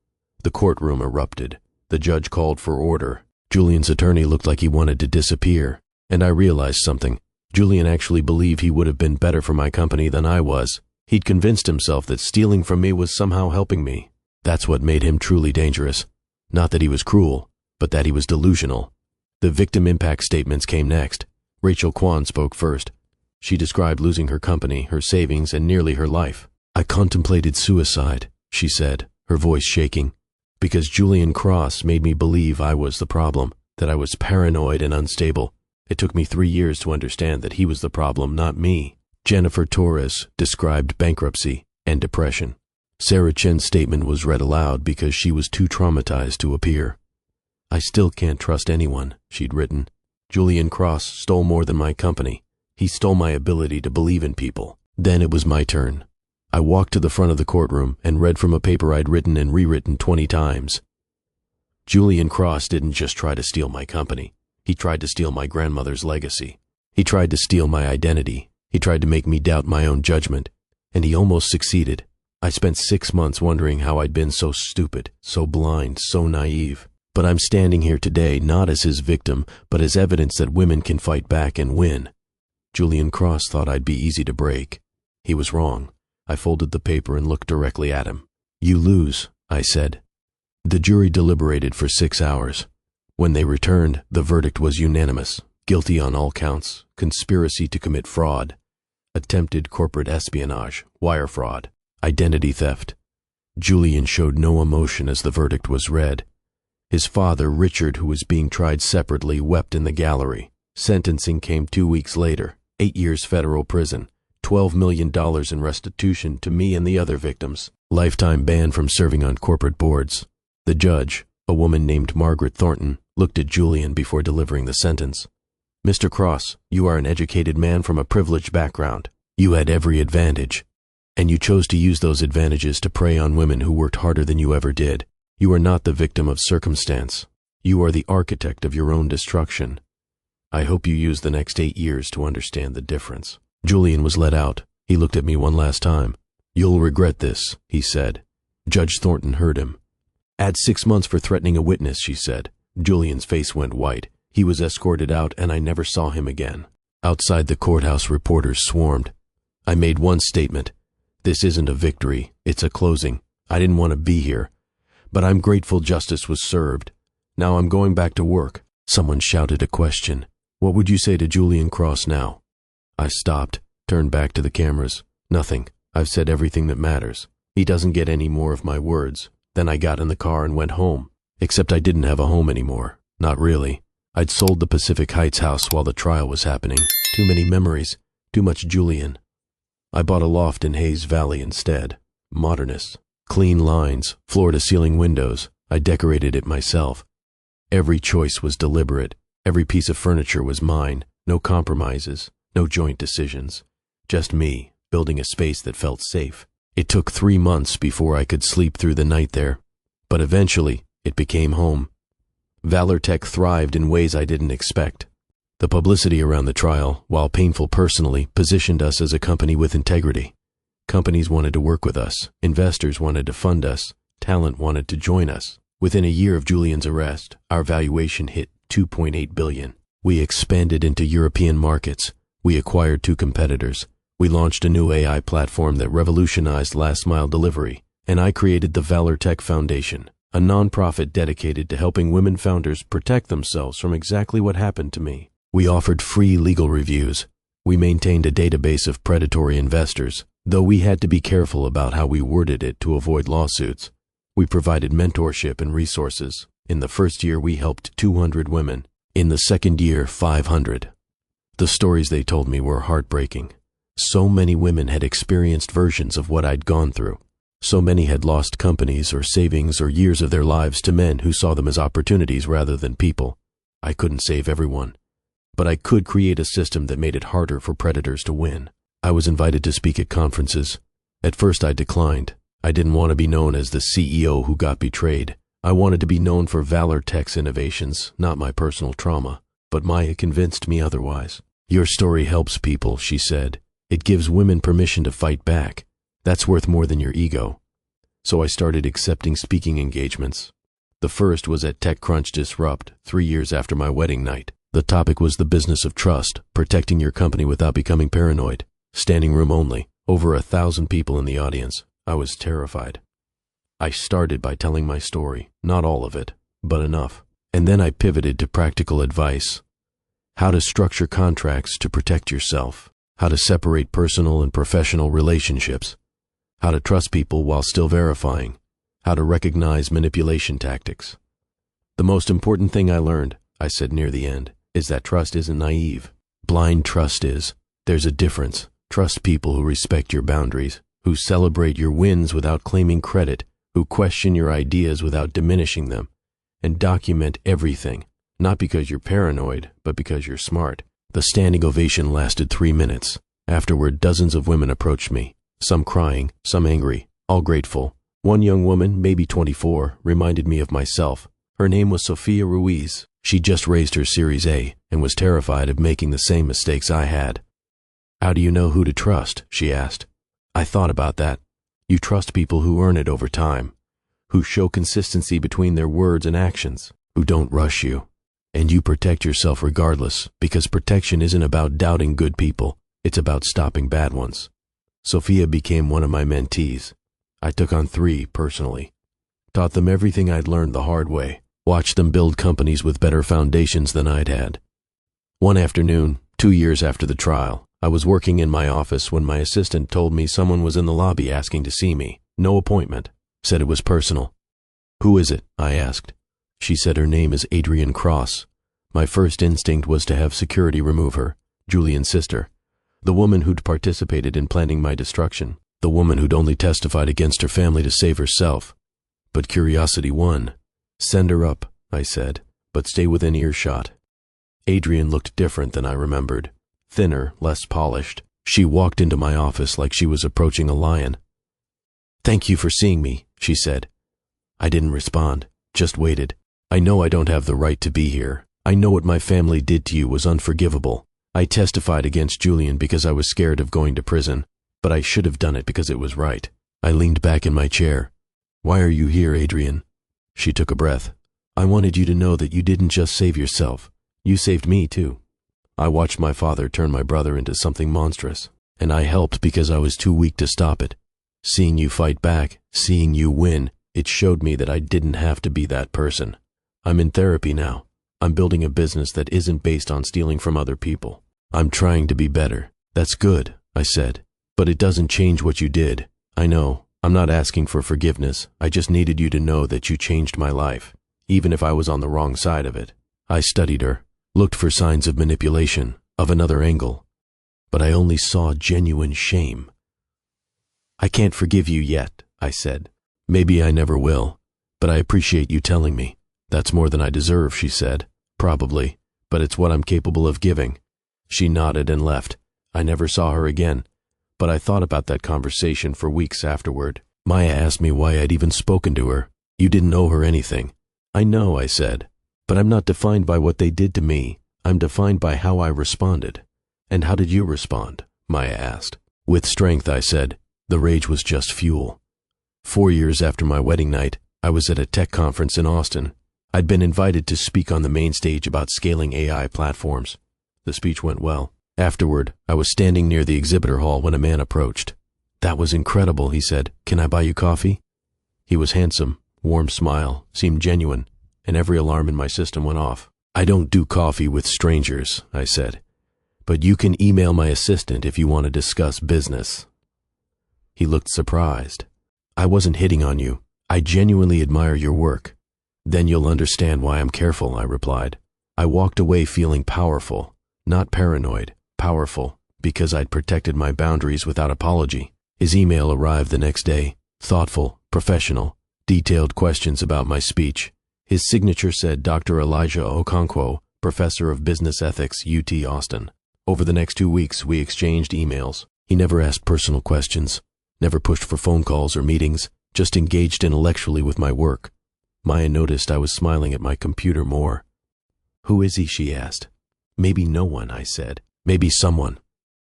Speaker 1: The courtroom erupted. The judge called for order. Julian's attorney looked like he wanted to disappear. And I realized something. Julian actually believed he would have been better for my company than I was. He'd convinced himself that stealing from me was somehow helping me. That's what made him truly dangerous. Not that he was cruel, but that he was delusional. The victim impact statements came next. Rachel Kwan spoke first. She described losing her company, her savings, and nearly her life. I contemplated suicide, she said, her voice shaking, because Julian Cross made me believe I was the problem, that I was paranoid and unstable. It took me 3 years to understand that he was the problem, not me. Jennifer Torres described bankruptcy and depression. Sarah Chen's statement was read aloud because she was too traumatized to appear. I still can't trust anyone, she'd written. Julian Cross stole more than my company. He stole my ability to believe in people. Then it was my turn. I walked to the front of the courtroom and read from a paper I'd written and rewritten 20 times. Julian Cross didn't just try to steal my company. He tried to steal my grandmother's legacy. He tried to steal my identity. He tried to make me doubt my own judgment. And he almost succeeded. I spent 6 months wondering how I'd been so stupid, so blind, so naive. But I'm standing here today not as his victim, but as evidence that women can fight back and win. Julian Cross thought I'd be easy to break. He was wrong. I folded the paper and looked directly at him. You lose, I said. The jury deliberated for 6 hours. When they returned, the verdict was unanimous. Guilty on all counts, conspiracy to commit fraud, attempted corporate espionage, wire fraud, identity theft. Julian showed no emotion as the verdict was read. His father, Richard, who was being tried separately, wept in the gallery. Sentencing came 2 weeks later. 8 years federal prison. $12 million in restitution to me and the other victims. Lifetime ban from serving on corporate boards. The judge, a woman named Margaret Thornton, looked at Julian before delivering the sentence. Mr. Cross, you are an educated man from a privileged background. You had every advantage. And you chose to use those advantages to prey on women who worked harder than you ever did. You are not the victim of circumstance. You are the architect of your own destruction. I hope you use the next 8 years to understand the difference. Julian was let out. He looked at me one last time. You'll regret this, he said. Judge Thornton heard him. Add 6 months for threatening a witness, she said. Julian's face went white. He was escorted out and I never saw him again. Outside the courthouse, reporters swarmed. I made one statement. This isn't a victory, it's a closing. I didn't want to be here. But I'm grateful justice was served. Now I'm going back to work. Someone shouted a question. What would you say to Julian Cross now? I stopped, turned back to the cameras. Nothing. I've said everything that matters. He doesn't get any more of my words. Then I got in the car and went home. Except I didn't have a home anymore. Not really. I'd sold the Pacific Heights house while the trial was happening. Too many memories. Too much Julian. I bought a loft in Hayes Valley instead. Modernist. Clean lines, floor-to-ceiling windows. I decorated it myself. Every choice was deliberate. Every piece of furniture was mine. No compromises. No joint decisions. Just me, building a space that felt safe. It took 3 months before I could sleep through the night there. But eventually, it became home. Valor Tech thrived in ways I didn't expect. The publicity around the trial, while painful personally, positioned us as a company with integrity. Companies wanted to work with us. Investors wanted to fund us. Talent wanted to join us. Within a year of Julian's arrest, our valuation hit $2.8 billion. We expanded into European markets. We acquired 2 competitors. We launched a new AI platform that revolutionized last-mile delivery. And I created the Valor Tech Foundation, a nonprofit dedicated to helping women founders protect themselves from exactly what happened to me. We offered free legal reviews. We maintained a database of predatory investors, though we had to be careful about how we worded it to avoid lawsuits. We provided mentorship and resources. In the first year, we helped 200 women. In the second year, 500. The stories they told me were heartbreaking. So many women had experienced versions of what I'd gone through. So many had lost companies or savings or years of their lives to men who saw them as opportunities rather than people. I couldn't save everyone, but I could create a system that made it harder for predators to win. I was invited to speak at conferences. At first I declined. I didn't want to be known as the CEO who got betrayed. I wanted to be known for Valor Tech's innovations, not my personal trauma. But Maya convinced me otherwise. Your story helps people, she said. It gives women permission to fight back. That's worth more than your ego. So I started accepting speaking engagements. The first was at TechCrunch Disrupt, 3 years after my wedding night. The topic was the business of trust, protecting your company without becoming paranoid. Standing room only, over 1,000 people in the audience. I was terrified. I started by telling my story, not all of it, but enough. And then I pivoted to practical advice. How to structure contracts to protect yourself. How to separate personal and professional relationships. How to trust people while still verifying. How to recognize manipulation tactics. The most important thing I learned, I said near the end, is that trust isn't naive. Blind trust is. There's a difference. Trust people who respect your boundaries, who celebrate your wins without claiming credit, who question your ideas without diminishing them, and document everything, not because you're paranoid, but because you're smart. The standing ovation lasted 3 minutes. Afterward, dozens of women approached me, some crying, some angry, all grateful. One young woman, maybe 24, reminded me of myself. Her name was Sophia Ruiz. She just raised her Series A and was terrified of making the same mistakes I had. How do you know who to trust? She asked. I thought about that. You trust people who earn it over time, who show consistency between their words and actions, who don't rush you. And you protect yourself regardless, because protection isn't about doubting good people, it's about stopping bad ones. Sophia became one of my mentees. I took on 3 personally. Taught them everything I'd learned the hard way, watched them build companies with better foundations than I'd had. One afternoon, 2 years after the trial, I was working in my office when my assistant told me someone was in the lobby asking to see me. No appointment. Said it was personal. Who is it? I asked. She said her name is Adrienne Cross. My first instinct was to have security remove her, Julian's sister, the woman who'd participated in planning my destruction, the woman who'd only testified against her family to save herself. But curiosity won. Send her up, I said, but stay within earshot. Adrienne looked different than I remembered. Thinner, less polished. She walked into my office like she was approaching a lion. Thank you for seeing me, she said. I didn't respond, just waited. I know I don't have the right to be here. I know what my family did to you was unforgivable. I testified against Julian because I was scared of going to prison, but I should have done it because it was right. I leaned back in my chair. Why are you here, Adrienne? She took a breath. I wanted you to know that you didn't just save yourself. You saved me, too. I watched my father turn my brother into something monstrous, and I helped because I was too weak to stop it. Seeing you fight back, seeing you win, it showed me that I didn't have to be that person. I'm in therapy now. I'm building a business that isn't based on stealing from other people. I'm trying to be better. That's good, I said. But it doesn't change what you did. I know. I'm not asking for forgiveness. I just needed you to know that you changed my life, even if I was on the wrong side of it. I studied her, looked for signs of manipulation, of another angle, but I only saw genuine shame. I can't forgive you yet, I said. Maybe I never will, but I appreciate you telling me. That's more than I deserve, she said. Probably, but it's what I'm capable of giving. She nodded and left. I never saw her again, but I thought about that conversation for weeks afterward. Maya asked me why I'd even spoken to her. You didn't owe her anything. I know, I said, but I'm not defined by what they did to me. I'm defined by how I responded. And how did you respond? Maya asked. With strength, I said. The rage was just fuel. 4 years after my wedding night, I was at a tech conference in Austin. I'd been invited to speak on the main stage about scaling AI platforms. The speech went well. Afterward, I was standing near the exhibitor hall when a man approached. That was incredible, he said. Can I buy you coffee? He was handsome, warm smile, seemed genuine, and every alarm in my system went off. I don't do coffee with strangers, I said, but you can email my assistant if you want to discuss business. He looked surprised. I wasn't hitting on you. I genuinely admire your work. Then you'll understand why I'm careful, I replied. I walked away feeling powerful, not paranoid, powerful, because I'd protected my boundaries without apology. His email arrived the next day, thoughtful, professional, detailed questions about my speech. His signature said Dr. Elijah Okonkwo, Professor of Business Ethics, UT Austin. Over the next 2 weeks, we exchanged emails. He never asked personal questions, never pushed for phone calls or meetings, just engaged intellectually with my work. Maya noticed I was smiling at my computer more. Who is he? She asked. Maybe no one, I said. Maybe someone.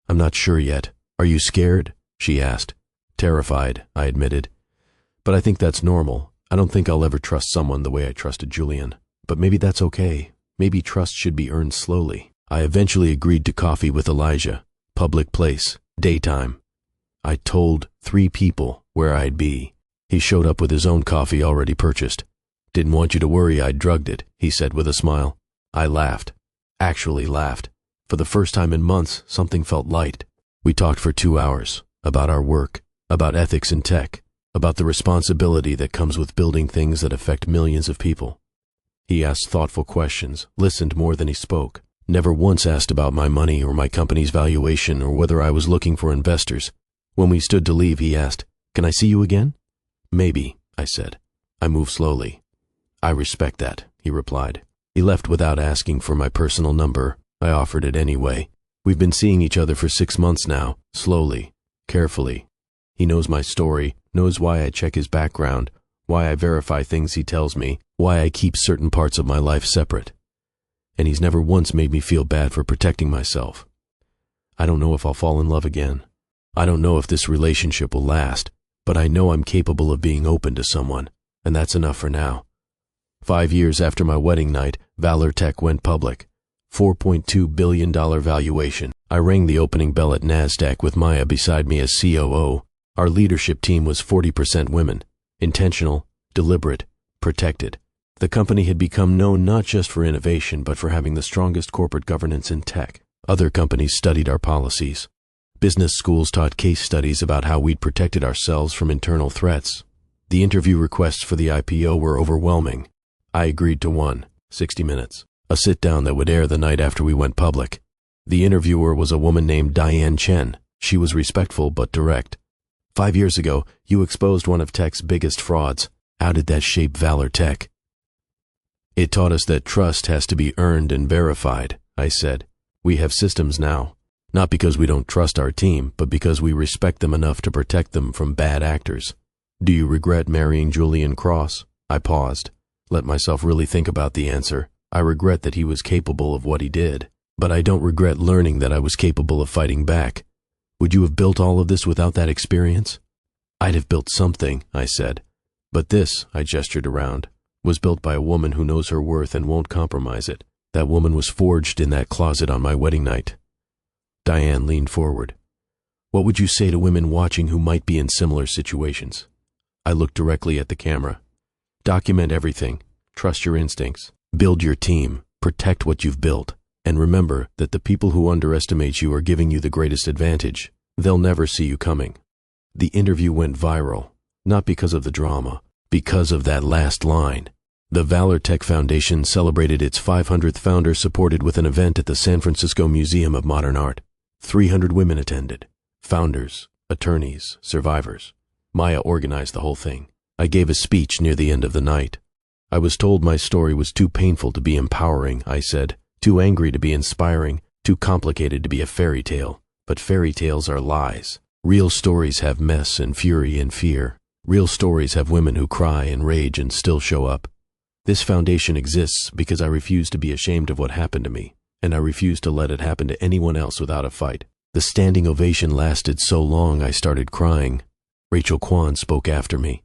Speaker 1: I'm not sure yet. Are you scared? She asked. Terrified, I admitted. But I think that's normal. I don't think I'll ever trust someone the way I trusted Julian. But maybe that's okay. Maybe trust should be earned slowly. I eventually agreed to coffee with Elijah. Public place. Daytime. I told 3 people where I'd be. He showed up with his own coffee already purchased. Didn't want you to worry I'd drugged it, he said with a smile. I laughed. Actually laughed. For the first time in months, something felt light. We talked for 2 hours. About our work. About ethics in tech. About the responsibility that comes with building things that affect millions of people. He asked thoughtful questions, listened more than he spoke. Never once asked about my money or my company's valuation or whether I was looking for investors. When we stood to leave, he asked, Can I see you again? Maybe, I said. I moved slowly. I respect that, he replied. He left without asking for my personal number. I offered it anyway. We've been seeing each other for 6 months now, slowly, carefully. He knows my story, knows why I check his background, why I verify things he tells me, why I keep certain parts of my life separate. And he's never once made me feel bad for protecting myself. I don't know if I'll fall in love again. I don't know if this relationship will last, but I know I'm capable of being open to someone, and that's enough for now. 5 years after my wedding night, Valor Tech went public. $4.2 billion valuation. I rang the opening bell at NASDAQ with Maya beside me as COO. Our leadership team was 40% women. Intentional, deliberate, protected. The company had become known not just for innovation, but for having the strongest corporate governance in tech. Other companies studied our policies. Business schools taught case studies about how we'd protected ourselves from internal threats. The interview requests for the IPO were overwhelming. I agreed to one, 60 Minutes, a sit-down that would air the night after we went public. The interviewer was a woman named Diane Chen. She was respectful but direct. 5 years ago, you exposed one of tech's biggest frauds. How did that shape Valor Tech? It taught us that trust has to be earned and verified, I said. We have systems now. Not because we don't trust our team, but because we respect them enough to protect them from bad actors. Do you regret marrying Julian Cross? I paused. Let myself really think about the answer. I regret that he was capable of what he did, but I don't regret learning that I was capable of fighting back. Would you have built all of this without that experience? I'd have built something, I said. But this, I gestured around, was built by a woman who knows her worth and won't compromise it. That woman was forged in that closet on my wedding night. Diane leaned forward. What would you say to women watching who might be in similar situations? I looked directly at the camera. Document everything. Trust your instincts. Build your team. Protect what you've built. And remember that the people who underestimate you are giving you the greatest advantage. They'll never see you coming. The interview went viral, not because of the drama, because of that last line. The Valor Tech Foundation celebrated its 500th founder supported with an event at the San Francisco Museum of Modern Art. 300 women attended. Founders, attorneys, survivors. Maya organized the whole thing. I gave a speech near the end of the night. I was told my story was too painful to be empowering, I said, too angry to be inspiring, too complicated to be a fairy tale. But fairy tales are lies. Real stories have mess and fury and fear. Real stories have women who cry and rage and still show up. This foundation exists because I refuse to be ashamed of what happened to me, and I refuse to let it happen to anyone else without a fight. The standing ovation lasted so long I started crying. Rachel Kwan spoke after me.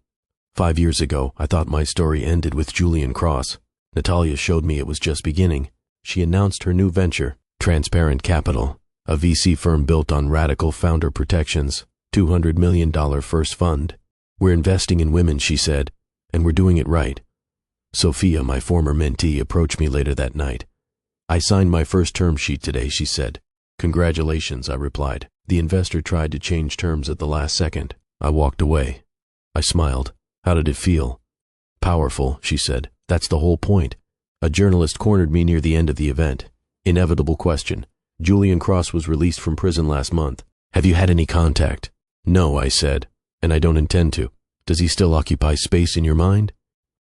Speaker 1: 5 years ago, I thought my story ended with Julian Cross. Natalia showed me it was just beginning. She announced her new venture, Transparent Capital, a VC firm built on radical founder protections, $200 million first fund. We're investing in women, she said, and we're doing it right. Sophia, my former mentee, approached me later that night. I signed my first term sheet today, she said. Congratulations, I replied. The investor tried to change terms at the last second. I walked away. I smiled. How did it feel? Powerful, she said. That's the whole point. A journalist cornered me near the end of the event. Inevitable question. Julian Cross was released from prison last month. Have you had any contact? No, I said, and I don't intend to. Does he still occupy space in your mind?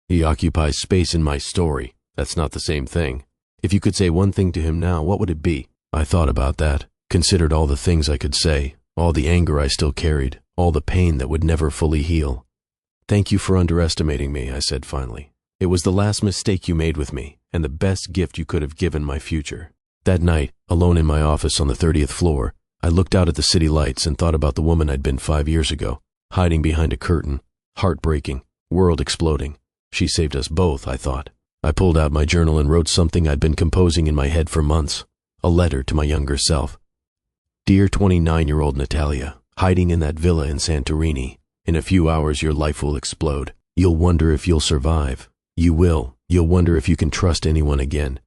Speaker 1: He occupies space in my story. That's not the same thing. If you could say one thing to him now, what would it be? I thought about that, considered all the things I could say, all the anger I still carried, all the pain that would never fully heal. Thank you for underestimating me, I said finally. It was the last mistake you made with me, and the best gift you could have given my future. That night, alone in my office on the 30th floor, I looked out at the city lights and thought about the woman I'd been 5 years ago, hiding behind a curtain, heartbreaking, world exploding. She saved us both, I thought. I pulled out my journal and wrote something I'd been composing in my head for months, a letter to my younger self. Dear 29-year-old Natalia, hiding in that villa in Santorini, in a few hours your life will explode. You'll wonder if you'll survive. You will. You'll wonder if you can trust anyone again.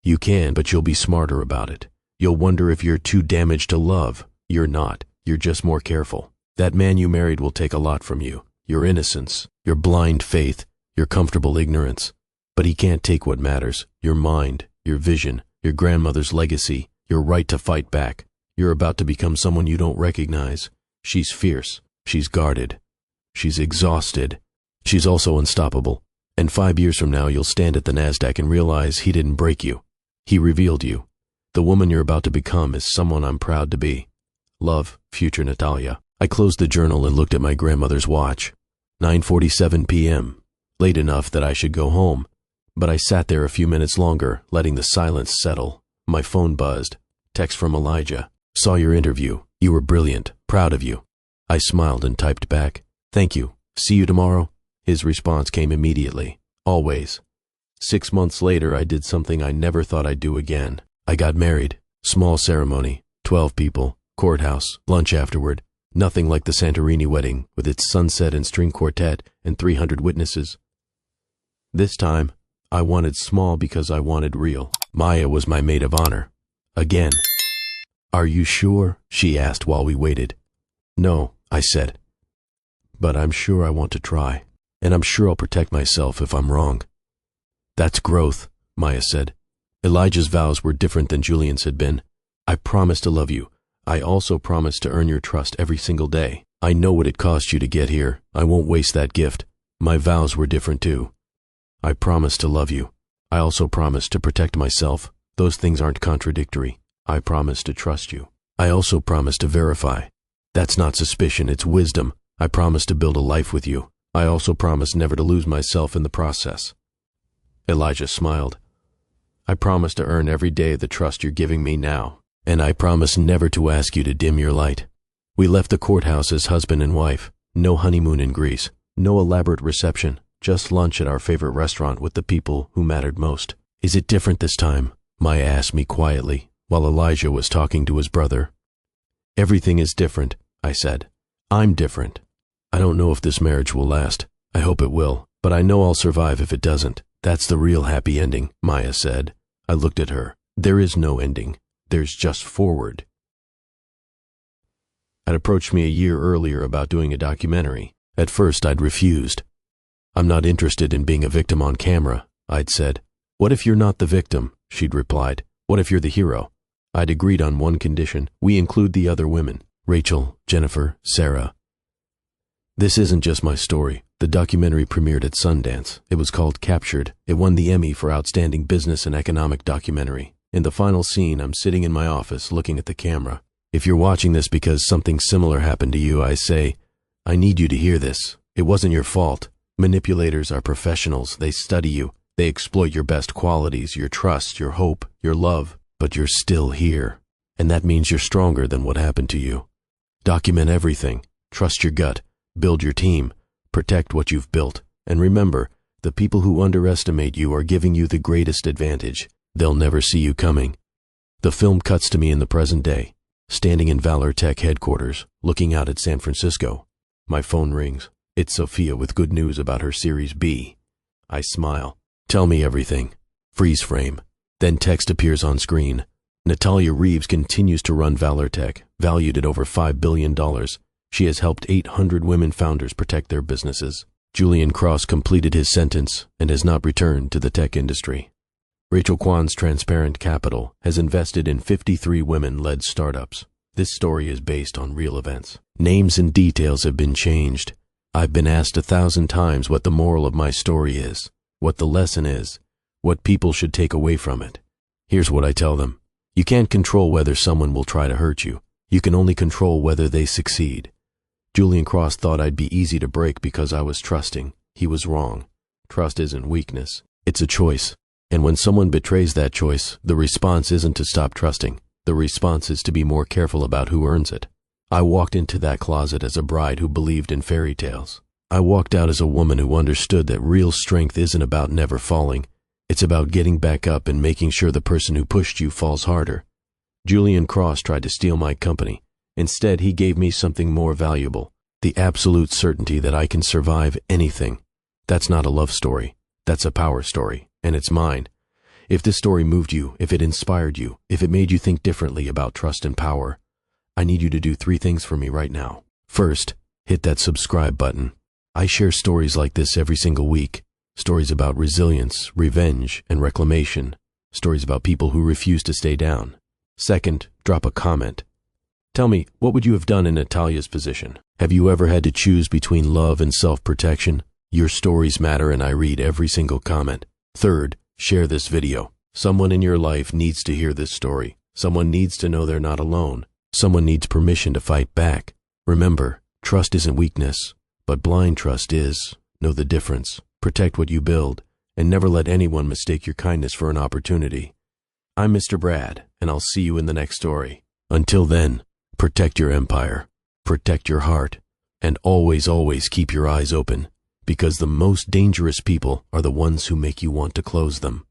Speaker 1: You can, but you'll be smarter about it. You'll wonder if you're too damaged to love. You're not. You're just more careful. That man you married will take a lot from you. Your innocence, your blind faith, your comfortable ignorance. But he can't take what matters, your mind, your vision, your grandmother's legacy, your right to fight back. You're about to become someone you don't recognize. She's fierce. She's guarded. She's exhausted. She's also unstoppable. And 5 years from now, you'll stand at the NASDAQ and realize he didn't break you. He revealed you. The woman you're about to become is someone I'm proud to be. Love, future Natalia. I closed the journal and looked at my grandmother's watch. 9:47 p.m. Late enough that I should go home. But I sat there a few minutes longer, letting the silence settle. My phone buzzed. Text from Elijah. Saw your interview. You were brilliant. Proud of you. I smiled and typed back. Thank you. See you tomorrow? His response came immediately. Always. 6 months later, I did something I never thought I'd do again. I got married. Small ceremony. 12 people. Courthouse. Lunch afterward. Nothing like the Santorini wedding, with its sunset and string quartet and 300 witnesses. This time, I wanted small because I wanted real. Maya was my maid of honor. Again. Are you sure? She asked while we waited. No, I said. But I'm sure I want to try. And I'm sure I'll protect myself if I'm wrong. That's growth, Maya said. Elijah's vows were different than Julian's had been. I promise to love you. I also promise to earn your trust every single day. I know what it cost you to get here. I won't waste that gift. My vows were different too. I promise to love you. I also promise to protect myself. Those things aren't contradictory. I promise to trust you. I also promise to verify. That's not suspicion, it's wisdom. I promise to build a life with you. I also promise never to lose myself in the process. Elijah smiled. I promise to earn every day the trust you're giving me now. And I promise never to ask you to dim your light. We left the courthouse as husband and wife. No honeymoon in Greece. No elaborate reception. Just lunch at our favorite restaurant with the people who mattered most. Is it different this time? Maya asked me quietly, while Elijah was talking to his brother. Everything is different, I said. I'm different. I don't know if this marriage will last. I hope it will, but I know I'll survive if it doesn't. That's the real happy ending, Maya said. I looked at her. There is no ending. There's just forward. had approached me a year earlier about doing a documentary. At first, I'd refused. "I'm not interested in being a victim on camera," I'd said. "What if you're not the victim?" she'd replied. "What if you're the hero?" I'd agreed on one condition: we include the other women. Rachel, Jennifer, Sarah. This isn't just my story. The documentary premiered at Sundance. It was called Captured. It won the Emmy for Outstanding Business and Economic Documentary. In the final scene, I'm sitting in my office looking at the camera. If you're watching this because something similar happened to you, I say, I need you to hear this. It wasn't your fault. Manipulators are professionals. They study you. They exploit your best qualities, your trust, your hope, your love. But you're still here. And that means you're stronger than what happened to you. Document everything. Trust your gut. Build your team. Protect what you've built. And remember, the people who underestimate you are giving you the greatest advantage. They'll never see you coming. The film cuts to me in the present day, standing in Valor Tech headquarters, looking out at San Francisco. My phone rings. It's Sophia with good news about her Series B. I smile. "Tell me everything." Freeze frame. Then text appears on screen. Natalia Reeves continues to run Valor Tech, valued at over $5 billion. She has helped 800 women founders protect their businesses. Julian Cross completed his sentence and has not returned to the tech industry. Rachel Kwan's Transparent Capital has invested in 53 women-led startups. This story is based on real events. Names and details have been changed. I've been asked 1,000 times what the moral of my story is, what the lesson is, what people should take away from it. Here's what I tell them. You can't control whether someone will try to hurt you. You can only control whether they succeed. Julian Cross thought I'd be easy to break because I was trusting. He was wrong. Trust isn't weakness. It's a choice. And when someone betrays that choice, the response isn't to stop trusting. The response is to be more careful about who earns it. I walked into that closet as a bride who believed in fairy tales. I walked out as a woman who understood that real strength isn't about never falling. It's about getting back up and making sure the person who pushed you falls harder. Julian Cross tried to steal my company. Instead, he gave me something more valuable, the absolute certainty that I can survive anything. That's not a love story. That's a power story. And it's mine. If this story moved you, if it inspired you, if it made you think differently about trust and power, I need you to do 3 things for me right now. First, hit that subscribe button. I share stories like this every single week. Stories about resilience, revenge, and reclamation. Stories about people who refuse to stay down. Second, drop a comment. Tell me, what would you have done in Natalia's position? Have you ever had to choose between love and self-protection? Your stories matter, and I read every single comment. Third, share this video. Someone in your life needs to hear this story. Someone needs to know they're not alone. Someone needs permission to fight back. Remember, trust isn't weakness, but blind trust is. Know the difference. Protect what you build, and never let anyone mistake your kindness for an opportunity. I'm Mr. Brad, and I'll see you in the next story. Until then, protect your empire, protect your heart, and always, always keep your eyes open. Because the most dangerous people are the ones who make you want to close them.